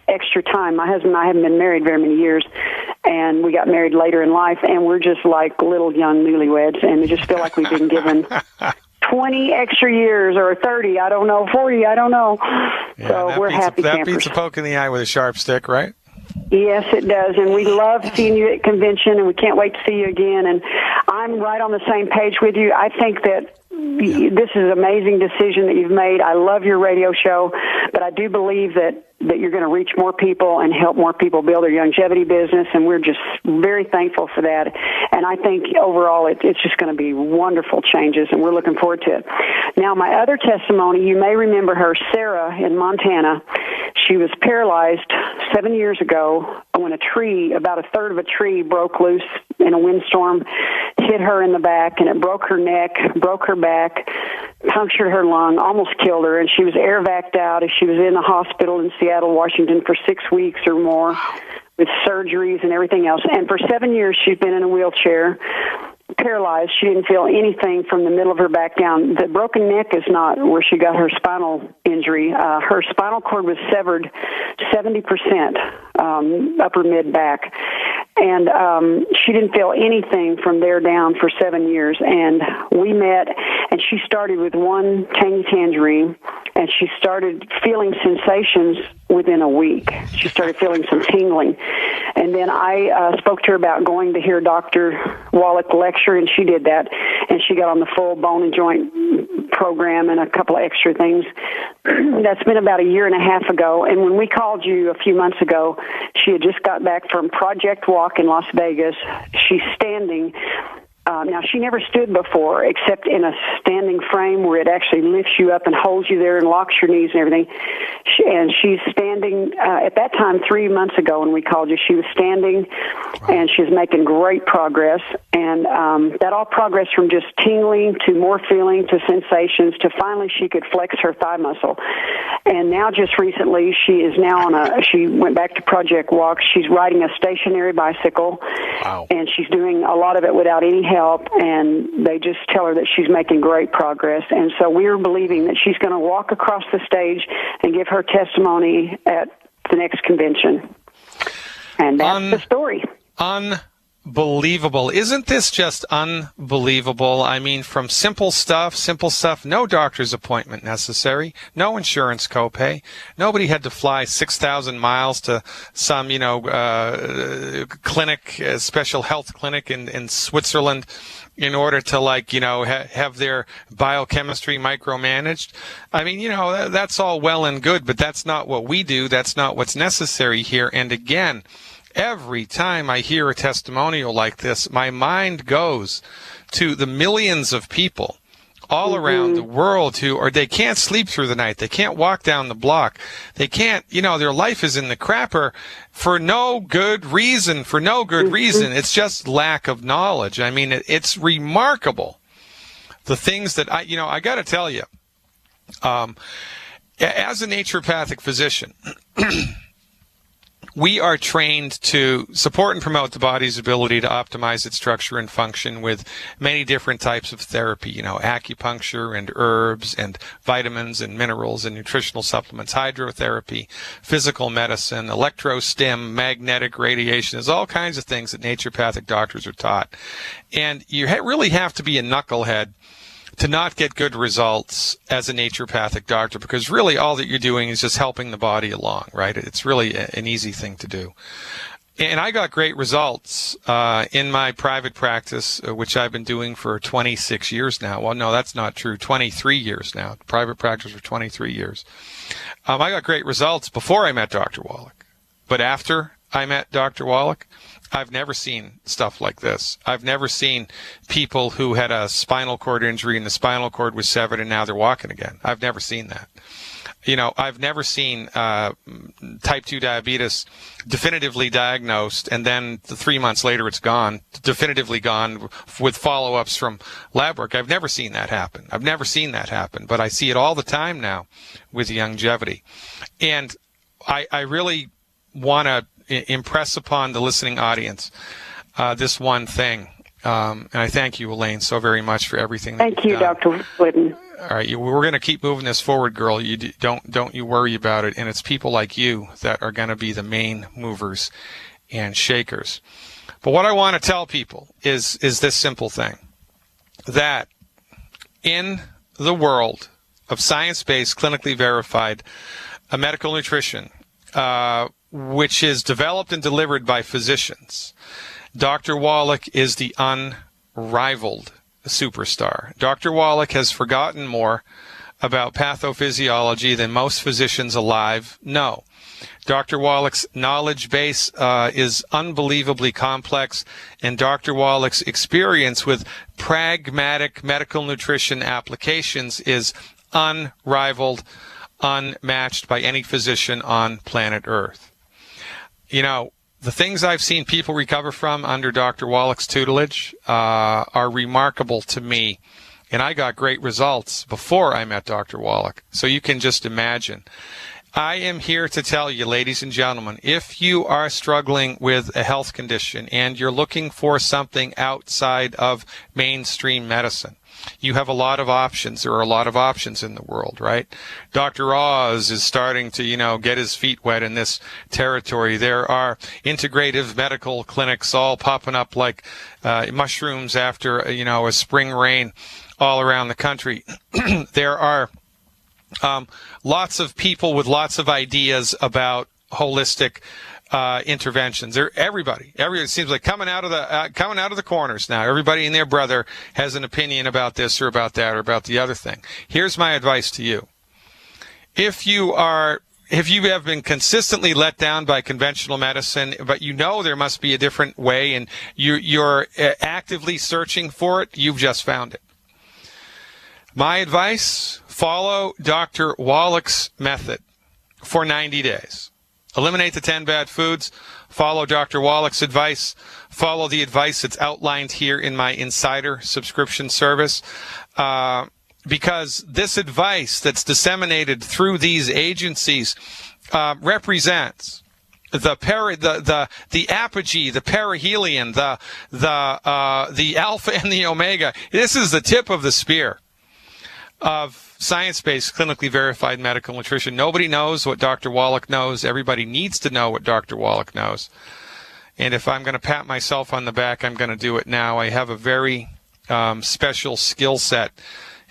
extra time. My husband and I haven't been married very many years, and we got married later in life, and we're just like little young newlyweds, and we just feel like we've been given 20 extra years, or 30, I don't know, 40, I don't know. Yeah, so we're happy campers. That beats a poke in the eye with a sharp stick, right? Yes, it does, and we love seeing you at convention, and we can't wait to see you again, and I'm right on the same page with you. I think that this is an amazing decision that you've made. I love your radio show, but I do believe that that you're going to reach more people and help more people build their longevity business, and we're just very thankful for that. And I think overall it's just going to be wonderful changes, and we're looking forward to it. Now, my other testimony, you may remember her, Sarah in Montana. She was paralyzed 7 years ago when a tree, about a third of a tree, broke loose in a windstorm, hit her in the back, and it broke her neck, broke her back, punctured her lung, almost killed her, and she was air vac'd out. She was in the hospital in Seattle, Washington for 6 weeks or more with surgeries and everything else. And for 7 years, she's been in a wheelchair, paralyzed. She didn't feel anything from the middle of her back down. The broken neck is not where she got her spinal injury. Her spinal cord was severed 70%, upper mid back. And she didn't feel anything from there down for 7 years. And we met, and she started with one tangy tangerine, and she started feeling sensations within a week. She started feeling some tingling. And then I spoke to her about going to hear Dr. Wallach lecture, and she did that. And she got on the full bone and joint program and a couple of extra things. That's been about a year and a half ago. And when we called you a few months ago, she had just got back from Project Walk in Las Vegas. She's standing. Now, she never stood before, except in a standing frame where it actually lifts you up and holds you there and locks your knees and everything. And she's standing, at that time, 3 months ago when we called you, she was standing, and she was making great progress. And that all progressed from just tingling to more feeling to sensations to finally she could flex her thigh muscle. And now just recently, she is now she went back to Project Walk. She's riding a stationary bicycle. Wow. And she's doing a lot of it without any help, and they just tell her that she's making great progress. And so we're believing that she's going to walk across the stage and give her testimony at the next convention. And that's the story. Unbelievable. Isn't this just unbelievable? I mean, from simple stuff, no doctor's appointment necessary, no insurance copay. Nobody had to fly 6,000 miles to some, clinic, special health clinic in Switzerland in order to have their biochemistry micromanaged. I mean, that's all well and good, but that's not what we do. That's not what's necessary here. And again, every time I hear a testimonial like this, my mind goes to the millions of people all around the world they can't sleep through the night. They can't walk down the block. They can't, their life is in the crapper for no good reason, It's just lack of knowledge. I mean, it's remarkable. The things that I got to tell you, as a naturopathic physician, we are trained to support and promote the body's ability to optimize its structure and function with many different types of therapy, acupuncture and herbs and vitamins and minerals and nutritional supplements, hydrotherapy, physical medicine, electrostim, magnetic radiation. There's all kinds of things that naturopathic doctors are taught. And you really have to be a knucklehead to not get good results as a naturopathic doctor, because really all that you're doing is just helping the body along, right? It's really an easy thing to do. And I got great results in my private practice, which I've been doing for 26 years now. Well, no, that's not true. 23 years now. Private practice for 23 years. I got great results before I met Dr. Wallach. But after I met Dr. Wallach, I've never seen stuff like this. I've never seen people who had a spinal cord injury and the spinal cord was severed and now they're walking again. I've never seen that. I've never seen type 2 diabetes definitively diagnosed and then 3 months later it's gone, definitively gone with follow-ups from lab work. I've never seen that happen. But I see it all the time now with longevity. And I really want to impress upon the listening audience this one thing. And I thank you, Elaine, so very much for everything. Thank you, Dr. Glidden. All right, we're going to keep moving this forward, girl. You don't you worry about it. And it's people like you that are going to be the main movers and shakers. But what I want to tell people is this simple thing, that in the world of science-based, clinically verified medical nutrition, which is developed and delivered by physicians, Dr. Wallach is the unrivaled superstar. Dr. Wallach has forgotten more about pathophysiology than most physicians alive know. Dr. Wallach's knowledge base is unbelievably complex, and Dr. Wallach's experience with pragmatic medical nutrition applications is unrivaled, unmatched by any physician on planet Earth. You know, the things I've seen people recover from under Dr. Wallach's tutelage are remarkable to me. And I got great results before I met Dr. Wallach. So you can just imagine. I am here to tell you, ladies and gentlemen, if you are struggling with a health condition and you're looking for something outside of mainstream medicine, you have a lot of options. There are a lot of options in the world, right? Dr. Oz is starting to, get his feet wet in this territory. There are integrative medical clinics all popping up like mushrooms after, a spring rain all around the country. There are lots of people with lots of ideas about holistic interventions. Everybody it seems like coming out of the corners now. Everybody and their brother has an opinion about this or about that or about the other thing. Here's my advice to you: if you have been consistently let down by conventional medicine, but there must be a different way, and you're actively searching for it, you've just found it. My advice: follow Dr. Wallach's method for 90 days. Eliminate the 10 bad foods. Follow Dr. Wallach's advice. Follow the advice that's outlined here in my Insider subscription service. Because this advice that's disseminated through these agencies represents the apogee, the perihelion, the alpha and the omega. This is the tip of the spear of science-based, clinically verified medical nutrition. Nobody knows what Dr. Wallach knows. Everybody needs to know what Dr. Wallach knows. And if I'm going to pat myself on the back, I'm going to do it now. I have a very special skill set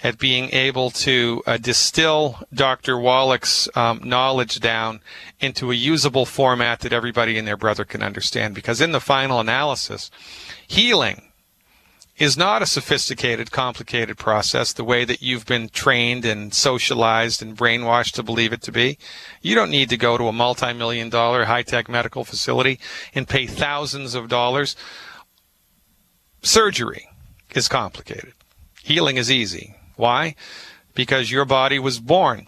at being able to distill Dr. Wallach's knowledge down into a usable format that everybody and their brother can understand. Because in the final analysis, healing is not a sophisticated, complicated process the way that you've been trained and socialized and brainwashed to believe it to be. You don't need to go to a multi-million-dollar high-tech medical facility and pay thousands of dollars. Surgery is complicated. Healing is easy. Why? Because your body was born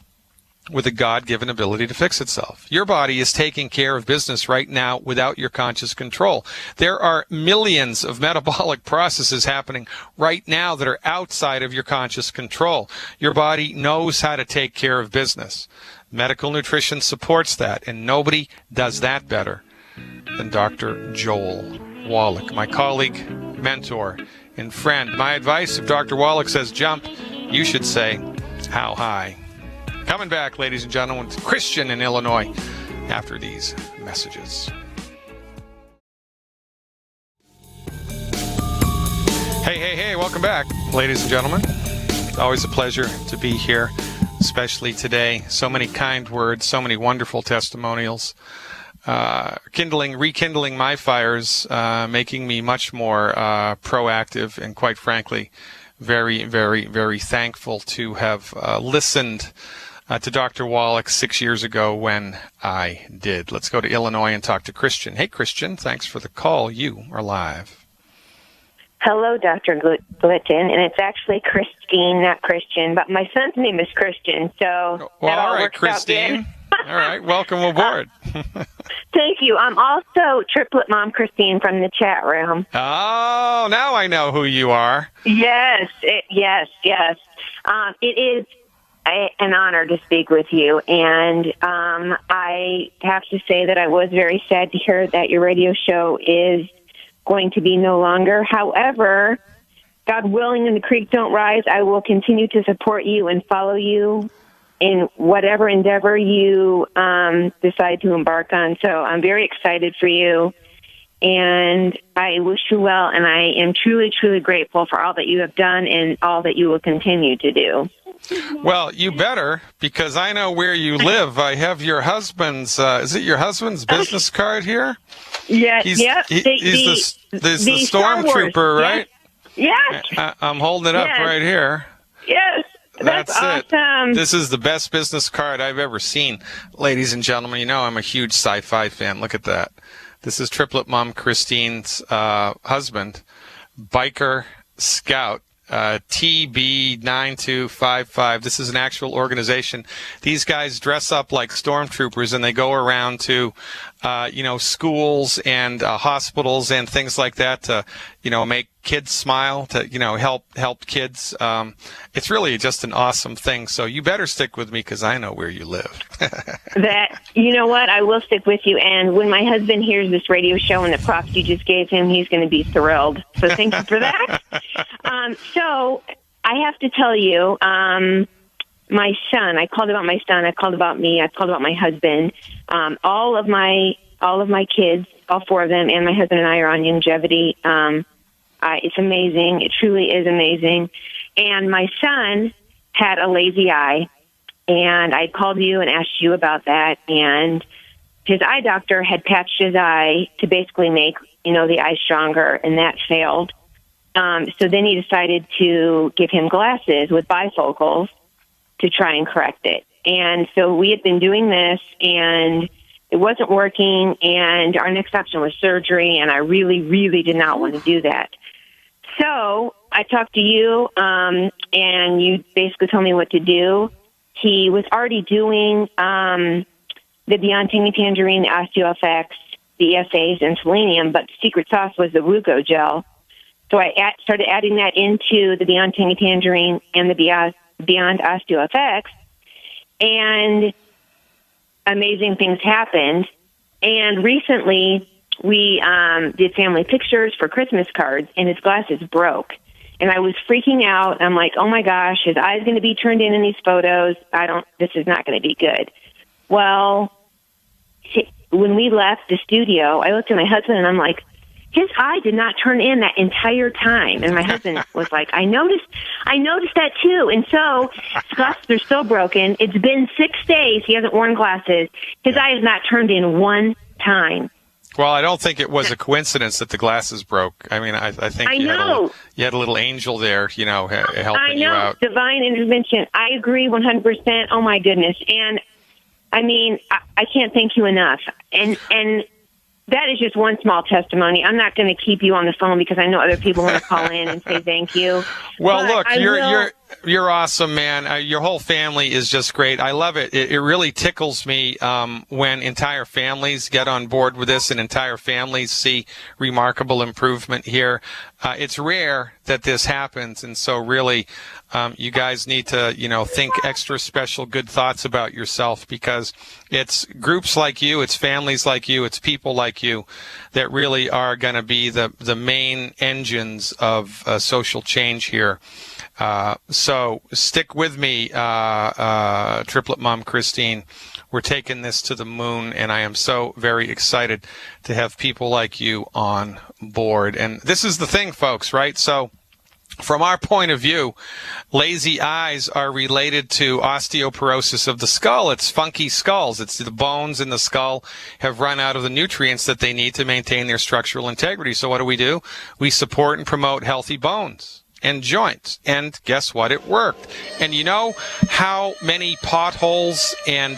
with a God-given ability to fix itself. Your body is taking care of business right now without your conscious control. There are millions of metabolic processes happening right now that are outside of your conscious control. Your body knows how to take care of business. Medical nutrition supports that, and nobody does that better than Dr. Joel Wallach, my colleague, mentor, and friend. My advice: if Dr. Wallach says jump, you should say, how high? Coming back, ladies and gentlemen, to Christian in Illinois after these messages. Hey, welcome back, ladies and gentlemen. It's always a pleasure to be here, especially today. So many kind words, so many wonderful testimonials, rekindling my fires, making me much more proactive, and quite frankly, very, very, very thankful to have listened to Dr. Wallach 6 years ago when I did. Let's go to Illinois and talk to Christian. Hey, Christian, thanks for the call. You are live. Hello, Dr. Glidden, and it's actually Christine, not Christian, but my son's name is Christian, so well, all right, Christine. All right, welcome aboard. Thank you. I'm also triplet mom Christine from the chat room. Oh, now I know who you are. Yes. It is an honor to speak with you, and I have to say that I was very sad to hear that your radio show is going to be no longer. However, God willing and the creek don't rise, I will continue to support you and follow you in whatever endeavor you decide to embark on. So I'm very excited for you, and I wish you well, and I am truly, truly grateful for all that you have done and all that you will continue to do. Well, you better, because I know where you live. I have your husband's, is it your husband's business card here? Yeah, he's the stormtrooper, right? Yes. I'm holding it up right here. Yes. That's awesome. This is the best business card I've ever seen, ladies and gentlemen. You know I'm a huge sci-fi fan. Look at that. This is Triplet Mom Christine's husband, Biker Scout. TB9255. This is an actual organization. These guys dress up like stormtroopers and they go around to, schools and hospitals and things like that to, make kids smile, to, help kids. It's really just an awesome thing. So you better stick with me because I know where you live. You know what? I will stick with you. And when my husband hears this radio show and the props you just gave him, he's going to be thrilled. So thank you for that. So I have to tell you, my son, I called about my son, I called about me, I called about my husband. All of my kids, all four of them, and my husband and I are on Youngevity. It's amazing. It truly is amazing. And my son had a lazy eye, and I called you and asked you about that. And his eye doctor had patched his eye to basically make, the eye stronger, and that failed. So then he decided to give him glasses with bifocals to try and correct it. And so we had been doing this, and it wasn't working, and our next option was surgery, and I really, really did not want to do that. So I talked to you, and you basically told me what to do. He was already doing the Beyond Tangy Tangerine, the OsteoFX, the ESAs, and selenium, but the secret sauce was the Rugo gel. So I started adding that into the Beyond Tangy Tangerine and the Beyond OsteoFX, and amazing things happened. And recently, we did family pictures for Christmas cards, and his glasses broke. And I was freaking out. I'm like, oh my gosh, his eye's going to be turned in these photos. This is not going to be good. Well, when we left the studio, I looked at my husband and I'm like, his eye did not turn in that entire time. And my husband was like, I noticed that too. And so his glasses are still broken. It's been 6 days. He hasn't worn glasses. His eye has not turned in one time. Well, I don't think it was a coincidence that the glasses broke. I mean, I think you had a little angel there, helping you out. Divine intervention. I agree 100%. Oh my goodness. And I mean, I can't thank you enough. And that is just one small testimony. I'm not going to keep you on the phone because I know other people want to call in and say thank you. Well, look, you're awesome, man. Your whole family is just great. I love it. It really tickles me when entire families get on board with this and entire families see remarkable improvement here. It's rare that this happens, and so really you guys need to, think extra special good thoughts about yourself, because it's groups like you, it's families like you, it's people like you that really are going to be the main engines of social change here. So stick with me, Triplet Mom Christine. We're taking this to the moon, and I am so very excited to have people like you on board. And this is the thing, folks, right? So from our point of view, lazy eyes are related to osteoporosis of the skull. It's funky skulls. It's the bones in the skull have run out of the nutrients that they need to maintain their structural integrity. So what do? We support and promote healthy bones and joints. And guess what? It worked. And you know how many potholes and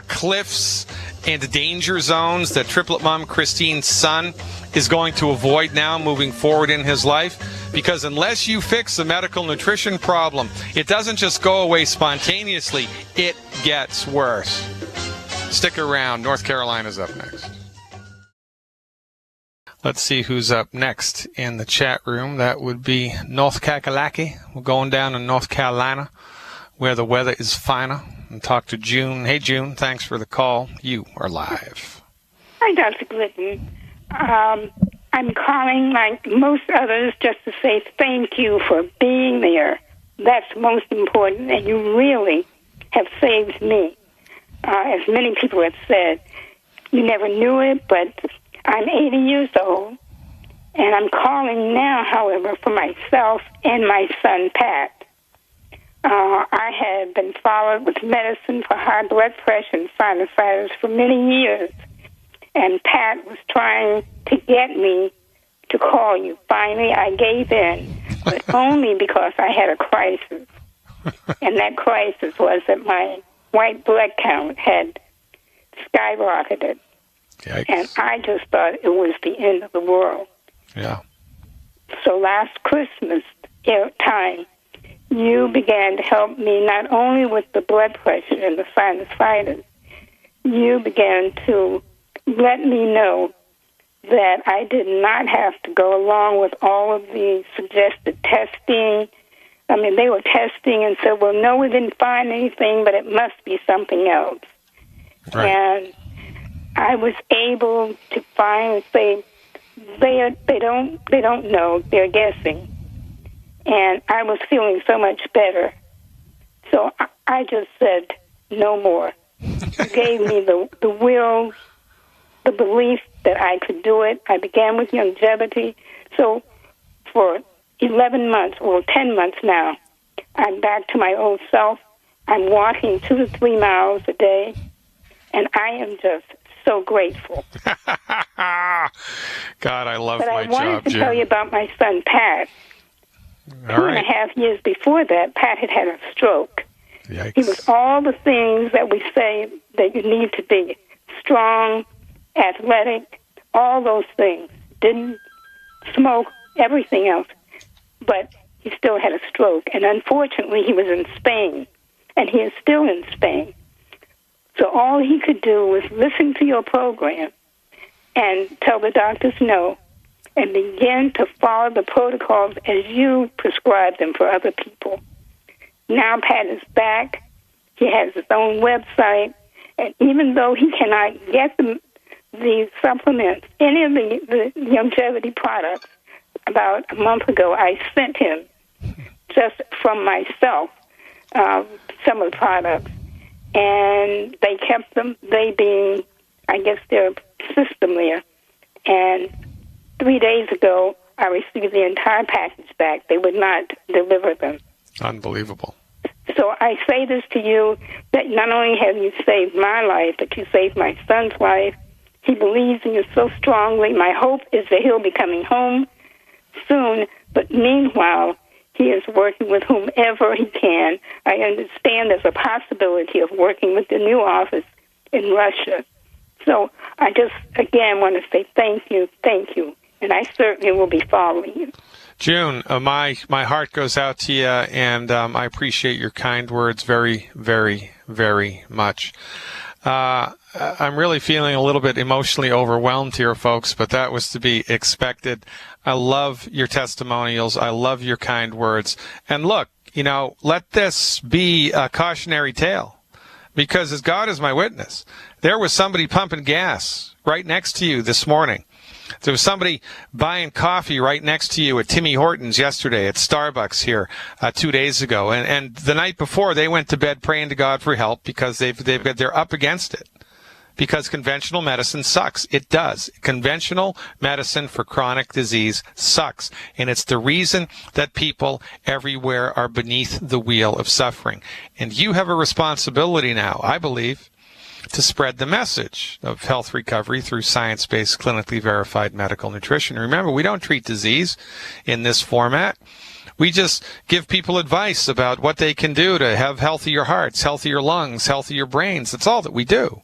cliffs and danger zones that Triplet Mom Christine's son is going to avoid now moving forward in his life? Because unless you fix the medical nutrition problem, it doesn't just go away spontaneously, it gets worse. Stick around. North Carolina's up next. Let's see who's up next in the chat room. That would be North Kakalaki. We're going down to North Carolina, where the weather is finer, and talk to June. Hey, June, thanks for the call. You are live. Hi, Dr. Glidden. I'm calling, like most others, just to say thank you for being there. That's most important, and you really have saved me. As many people have said, you never knew it, but I'm 80 years old, and I'm calling now, however, for myself and my son, Pat. I had been followed with medicine for high blood pressure and sinusitis for many years, and Pat was trying to get me to call you. Finally, I gave in. but only because I had a crisis. And that crisis was that my white blood count had skyrocketed. Yikes. And I just thought it was the end of the world. Yeah. So last Christmas time, you began to help me not only with the blood pressure and the sinusitis, you began to let me know that I did not have to go along with all of the suggested testing. I mean, they were testing and said, well, no, we didn't find anything, but it must be something else. Right. And I was able to finally say, they don't know, they're guessing. And I was feeling so much better. So I just said, no more. You gave me the will, the belief that I could do it. I began with longevity. So for 11 months, or 10 months now, I'm back to my old self. I'm walking 2 to 3 miles a day, and I am just so grateful. God, I love but my I wanted job, to tell you about my son, Pat. All 2.5 years before that, Pat had a stroke. Yikes. He was all the things that we say that you need to be: strong, athletic, all those things. Didn't smoke, everything else. But he still had a stroke. And unfortunately, he was in Spain. And he is still in Spain. So all he could do was listen to your program and tell the doctors no, and begin to follow the protocols as you prescribe them for other people. Now Pat is back. He has his own website. And even though he cannot get the supplements, any of the longevity products, about a month ago, I sent him, just from myself, some of the products. And they kept them, they being, I guess, their system there. And 3 days ago, I received the entire package back. They would not deliver them. Unbelievable. So I say this to you, that not only have you saved my life, but you saved my son's life. He believes in you so strongly. My hope is that he'll be coming home soon. But meanwhile, he is working with whomever he can. I understand there's a possibility of working with the new office in Russia. So I just, again, want to say thank you, and I certainly will be following you. June, my heart goes out to you, and I appreciate your kind words very, very, very much. I'm really feeling a little bit emotionally overwhelmed here, folks, but that was to be expected. I love your testimonials. I love your kind words. And look, let this be a cautionary tale, because as God is my witness, there was somebody pumping gas right next to you this morning. There was somebody buying coffee right next to you at Timmy Hortons yesterday, at Starbucks here 2 days ago. And the night before, they went to bed praying to God for help because they're up against it. Because conventional medicine sucks. It does. Conventional medicine for chronic disease sucks. And it's the reason that people everywhere are beneath the wheel of suffering. And you have a responsibility now, I believe, to spread the message of health recovery through science-based, clinically verified medical nutrition. Remember, we don't treat disease in this format. We just give people advice about what they can do to have healthier hearts, healthier lungs, healthier brains. That's all that we do.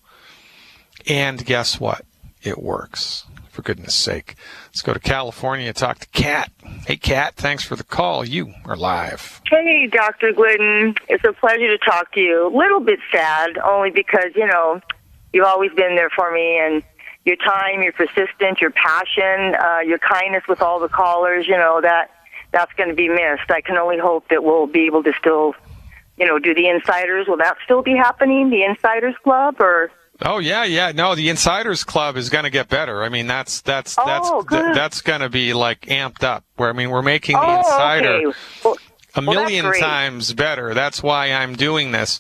And guess what? It works, for goodness sake. Let's go to California and talk to Kat. Hey, Kat, thanks for the call. You are live. Hey, Dr. Glidden. It's a pleasure to talk to you. A little bit sad, only because, you've always been there for me, and your time, your persistence, your passion, your kindness with all the callers, that's going to be missed. I can only hope that we'll be able to still, do the Insiders. Will that still be happening, the Insiders Club, or... Oh yeah. No, the Insiders Club is going to get better. I mean, that's going to be like amped up. We're making the Insider a million times better. That's why I'm doing this,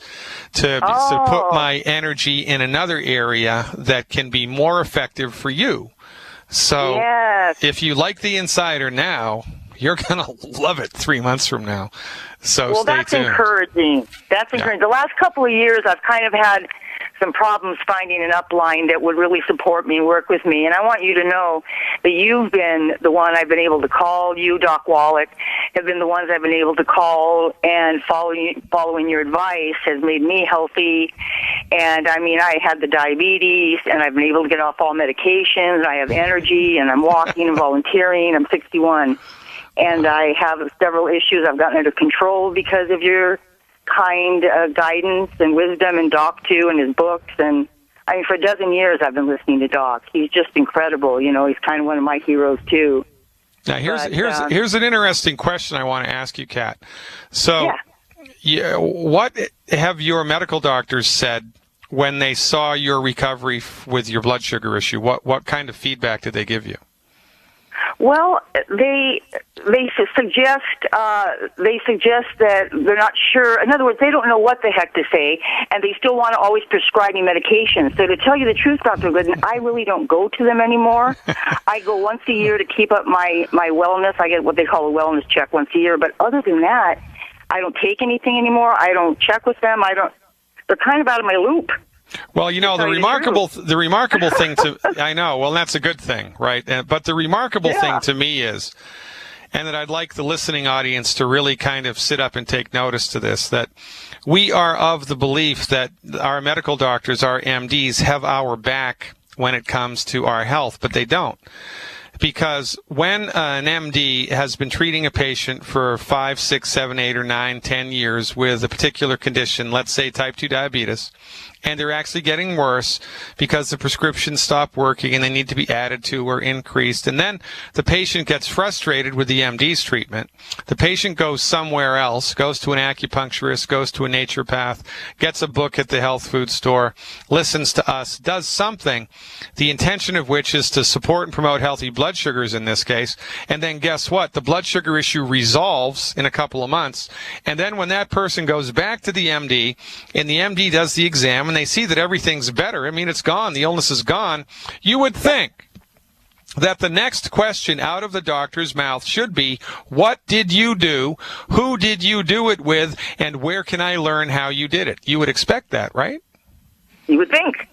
to put my energy in another area that can be more effective for you. So if you like the Insider now, you're going to love it 3 months from now. So stay tuned. That's encouraging. That's encouraging. The last couple of years, I've kind of had some problems finding an upline that would really support me and work with me. And I want you to know that you've been the one I've been able to call. You, Doc Wallach, have been the ones I've been able to call, and following your advice has made me healthy. And I mean, I had the diabetes, and I've been able to get off all medications. I have energy, and I'm walking and volunteering. I'm 61. And I have several issues I've gotten under control because of your kind guidance and wisdom, and Doc too, and his books. And I mean, for a dozen years I've been listening to Doc. He's just incredible. You know, he's kind of one of my heroes too. Now here's an interesting question I want to ask you, Kat. So, what have your medical doctors said when they saw your recovery with your blood sugar issue? What kind of feedback did they give you? Well, they suggest that they're not sure. In other words, they don't know what the heck to say, and they still want to always prescribe me medication. So to tell you the truth, Dr. Glidden, I really don't go to them anymore. I go once a year to keep up my wellness. I get what they call a wellness check once a year. But other than that, I don't take anything anymore. I don't check with them. They're kind of out of my loop. Well, you know, the remarkable thing to, I know, well, that's a good thing, right? But the remarkable thing to me is, and that I'd like the listening audience to really kind of sit up and take notice to this, that we are of the belief that our medical doctors, our MDs, have our back when it comes to our health, but they don't. Because when an MD has been treating a patient for 5, 6, 7, 8, or 9, 10 years with a particular condition, let's say type 2 diabetes, and they're actually getting worse because the prescriptions stop working and they need to be added to or increased, and then the patient gets frustrated with the MD's treatment. The patient goes somewhere else, goes to an acupuncturist, goes to a naturopath, gets a book at the health food store, listens to us, does something, the intention of which is to support and promote healthy blood sugars in this case, and then guess what? The blood sugar issue resolves in a couple of months, and then when that person goes back to the MD, and the MD does the exam, and they see that everything's better, I mean, it's gone, the illness is gone, you would think that the next question out of the doctor's mouth should be, what did you do, who did you do it with, and where can I learn how you did it? You would expect that, right? You would think.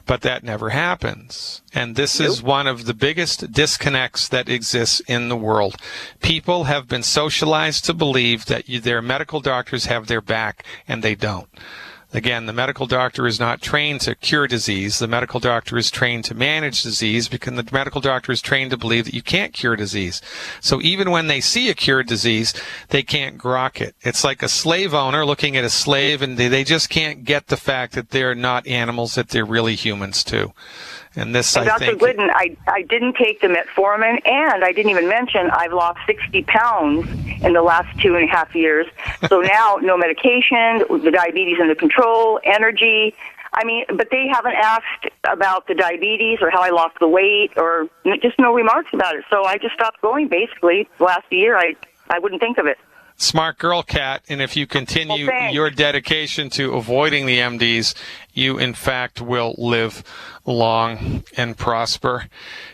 But that never happens. And this is one of the biggest disconnects that exists in the world. People have been socialized to believe that their medical doctors have their back, and they don't. Again, the medical doctor is not trained to cure disease. The medical doctor is trained to manage disease, because the medical doctor is trained to believe that you can't cure disease. So even when they see a cured disease, they can't grok it. It's like a slave owner looking at a slave, and they just can't get the fact that they're not animals, that they're really humans too. And this, and Dr. Glidden, I didn't take the metformin, and I didn't even mention I've lost 60 pounds in the last 2.5 years. So now, no medication, the diabetes under control, energy. I mean, but they haven't asked about the diabetes or how I lost the weight, or just no remarks about it. So I just stopped going, basically. Last year, I wouldn't think of it. Smart girl, Kat, and if you continue your dedication to avoiding the MDs, you, in fact, will live long and prosper.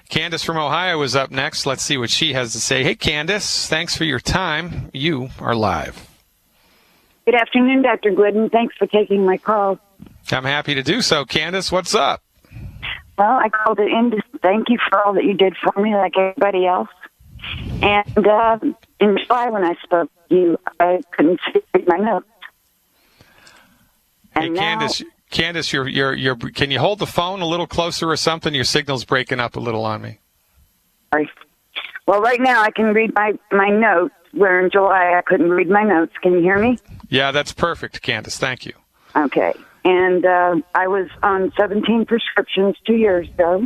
Candace from Ohio is up next. Let's see what she has to say. Hey, Candace, thanks for your time. You are live. Good afternoon, Dr. Glidden. Thanks for taking my call. I'm happy to do so. Candace, what's up? Well, I called it in to thank you for all that you did for me, like everybody else. And in July, when I spoke to you, I couldn't see my notes. And hey, Candace, you're. Can you hold the phone a little closer or something? Your signal's breaking up a little on me. Sorry. Well, right now I can read my notes, where in July I couldn't read my notes. Can you hear me? Yeah, that's perfect, Candace. Thank you. Okay. And I was on 17 prescriptions 2 years ago.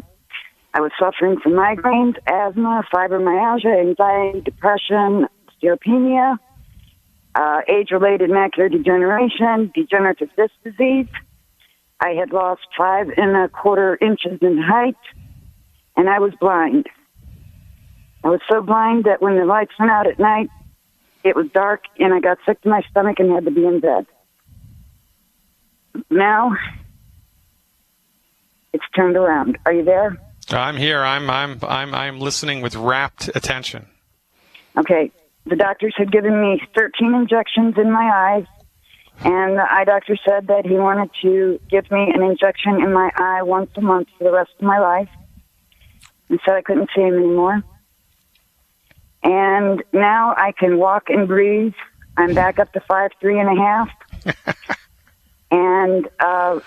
I was suffering from migraines, asthma, fibromyalgia, anxiety, depression, osteopenia, age-related macular degeneration, degenerative disc disease. I had lost 5 1/4 inches in height, and I was blind. I was so blind that when the lights went out at night, it was dark, and I got sick to my stomach and had to be in bed. Now, it's turned around. Are you there? I'm here. I'm listening with rapt attention. Okay. The doctors had given me 13 injections in my eyes And the eye doctor said that he wanted to give me an injection in my eye once a month for the rest of my life. And said I couldn't see him anymore. And now I can walk and breathe. I'm back up to 5'3.5". And I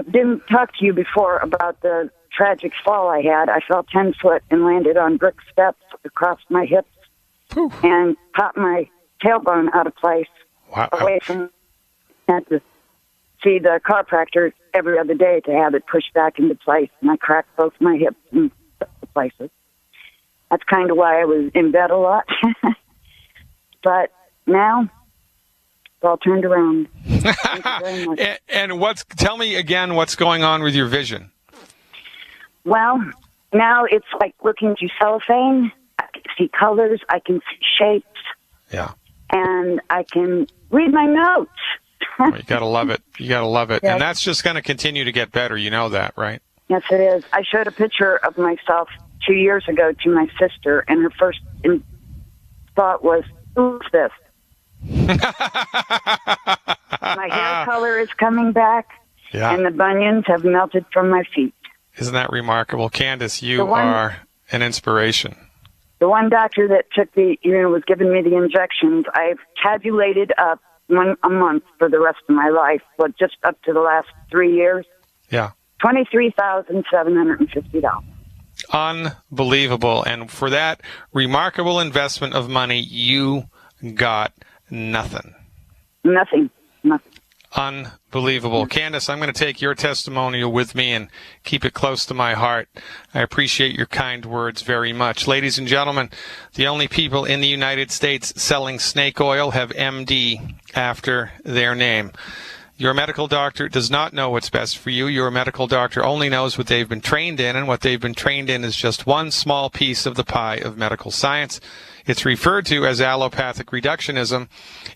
didn't talk to you before about the tragic fall I had. I fell 10 foot and landed on brick steps across my hips. Poof. And popped my tailbone out of place. Wow. Away from. Had to see the chiropractor every other day to have it pushed back into place, and I cracked both my hips in places. That's kind of why I was in bed a lot. But now it's all turned around. Thank you very much. And tell me again what's going on with your vision. Well, now it's like looking through cellophane. I can see colors. I can see shapes. Yeah. And I can read my notes. Well, you got to love it. You got to love it. Yes. And that's just going to continue to get better. You know that, right? Yes, it is. I showed a picture of myself 2 years ago to my sister, and her first thought was, who's this? My hair color is coming back, and the bunions have melted from my feet. Isn't that remarkable? Candace, you are an inspiration. The one doctor that was giving me the injections, I've tabulated up a month for the rest of my life, but just up to the last 3 years. Yeah. $23,750. Unbelievable. And for that remarkable investment of money, you got nothing. Nothing. Unbelievable. Candace, I'm going to take your testimonial with me and keep it close to my heart. I appreciate your kind words very much. Ladies and gentlemen, the only people in the United States selling snake oil have MD after their name. Your medical doctor does not know what's best for you. Your medical doctor only knows what they've been trained in, and what they've been trained in is just one small piece of the pie of medical science. It's referred to as allopathic reductionism,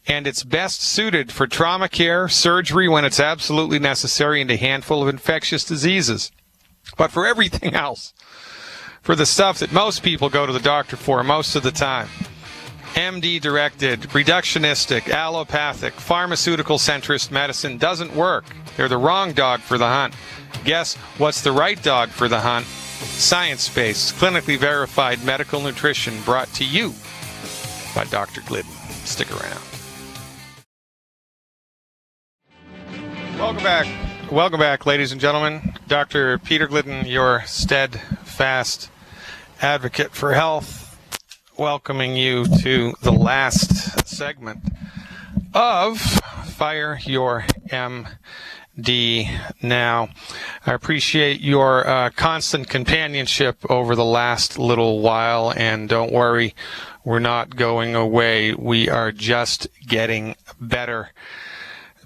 and it's best suited for trauma care, surgery when it's absolutely necessary, and a handful of infectious diseases. But for everything else, for the stuff that most people go to the doctor for most of the time, MD-directed, reductionistic, allopathic, pharmaceutical-centrist medicine doesn't work. They're the wrong dog for the hunt. Guess what's the right dog for the hunt? Science-based, clinically verified medical nutrition brought to you by Dr. Glidden. Stick around. Welcome back, ladies and gentlemen. Dr. Peter Glidden, your steadfast advocate for health, welcoming you to the last segment of Fire Your MD Now. I appreciate your constant companionship over the last little while, and don't worry, we're not going away. We are just getting better.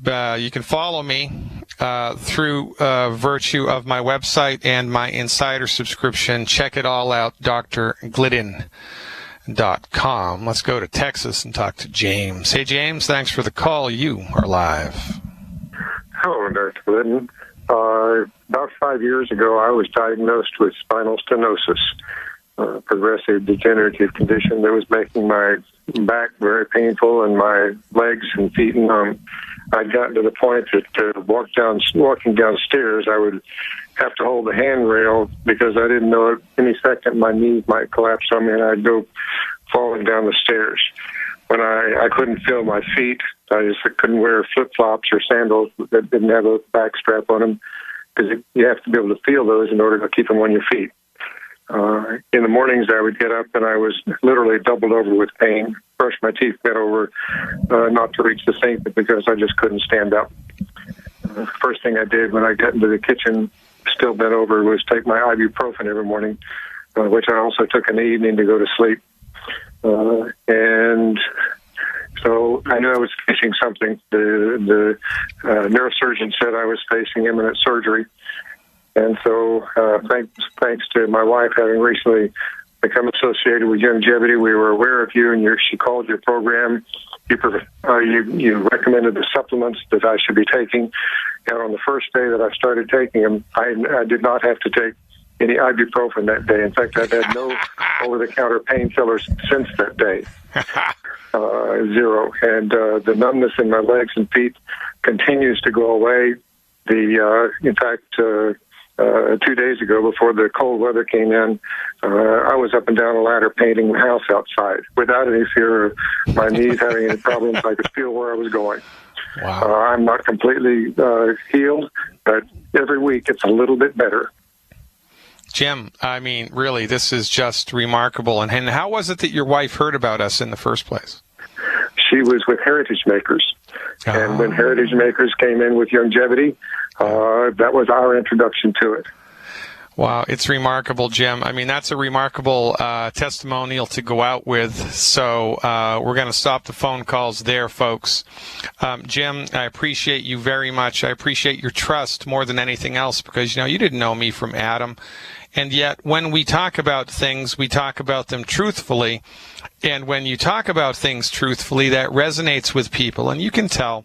You can follow me through virtue of my website and my insider subscription. Check it all out, drglidden.com. Let's go to Texas and talk to James. Hey, James, thanks for the call. You are live. Hello, Dr. Glidden. About 5 years ago, I was diagnosed with spinal stenosis, a progressive degenerative condition that was making my back very painful and my legs and feet numb. I'd gotten to the point that walking downstairs, I would have to hold the handrail because I didn't know at any second my knees might collapse on me and I'd go falling down the stairs. When I couldn't feel my feet, I just couldn't wear flip-flops or sandals that didn't have a back strap on them because you have to be able to feel those in order to keep them on your feet. In the mornings, I would get up and I was literally doubled over with pain, brush my teeth, bent over, not to reach the sink because I just couldn't stand up. First thing I did when I got into the kitchen, still bent over, was take my ibuprofen every morning, which I also took in the evening to go to sleep. And so I knew I was facing something. The neurosurgeon said I was facing imminent surgery. And so thanks to my wife having recently become associated with Youngevity, we were aware of you, and she called your program. You recommended the supplements that I should be taking. And on the first day that I started taking them, I did not have to take any ibuprofen that day. In fact, I've had no over-the-counter painkillers since that day. Zero. And the numbness in my legs and feet continues to go away. In fact, 2 days ago, before the cold weather came in, I was up and down a ladder painting the house outside without any fear of my knees having any problems. I could feel where I was going. Wow. I'm not completely healed, but every week it's a little bit better. Jim, I mean, really, this is just remarkable. And how was it that your wife heard about us in the first place? She was with Heritage Makers. And when Heritage Makers came in with Youngevity, that was our introduction to it. Wow, it's remarkable, Jim. I mean, that's a remarkable testimonial to go out with. So we're going to stop the phone calls there, folks. Jim, I appreciate you very much. I appreciate your trust more than anything else because, you didn't know me from Adam. And yet, when we talk about things, we talk about them truthfully. And when you talk about things truthfully, that resonates with people. And you can tell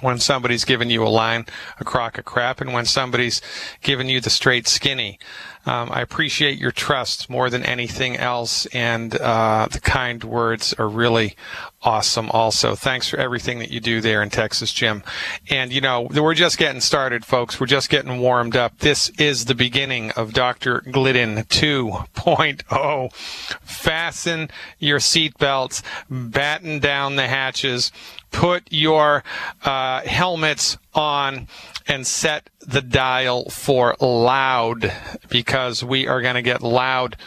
when somebody's giving you a crock of crap, and when somebody's giving you the straight skinny. I appreciate your trust more than anything else, and the kind words are really awesome also. Thanks for everything that you do there in Texas, Jim. And, we're just getting started, folks. We're just getting warmed up. This is the beginning of Dr. Glidden 2.0. Fasten your seatbelts, batten down the hatches, put your helmets on, and set the dial for loud, because we are going to get loud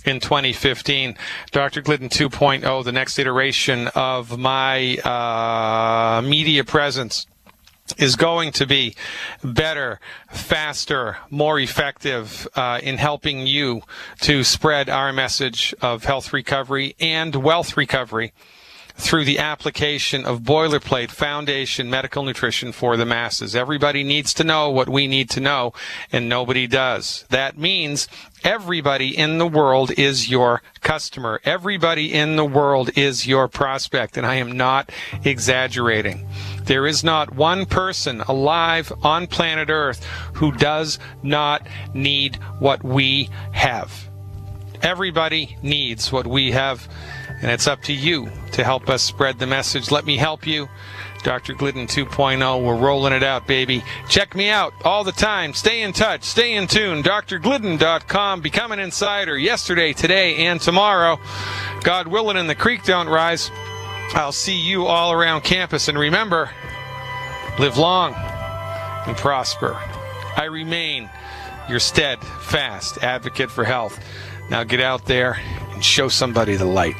in 2015. Dr. Glidden 2.0, the next iteration of my media presence, is going to be better, faster, more effective in helping you to spread our message of health recovery and wealth recovery through the application of boilerplate foundation medical nutrition for the masses. Everybody needs to know what we need to know, and nobody does. That means everybody in the world is your customer. Everybody in the world is your prospect, and I am not exaggerating. There is not one person alive on planet Earth who does not need what we have. Everybody needs what we have, and it's up to you to help us spread the message. Let me help you. Dr. Glidden 2.0, we're rolling it out, baby. Check me out all the time. Stay in touch. Stay in tune. drglidden.com. Become an insider yesterday, today, and tomorrow. God willing, and the creek don't rise. I'll see you all around campus. And remember, live long and prosper. I remain your steadfast advocate for health. Now get out there and show somebody the light.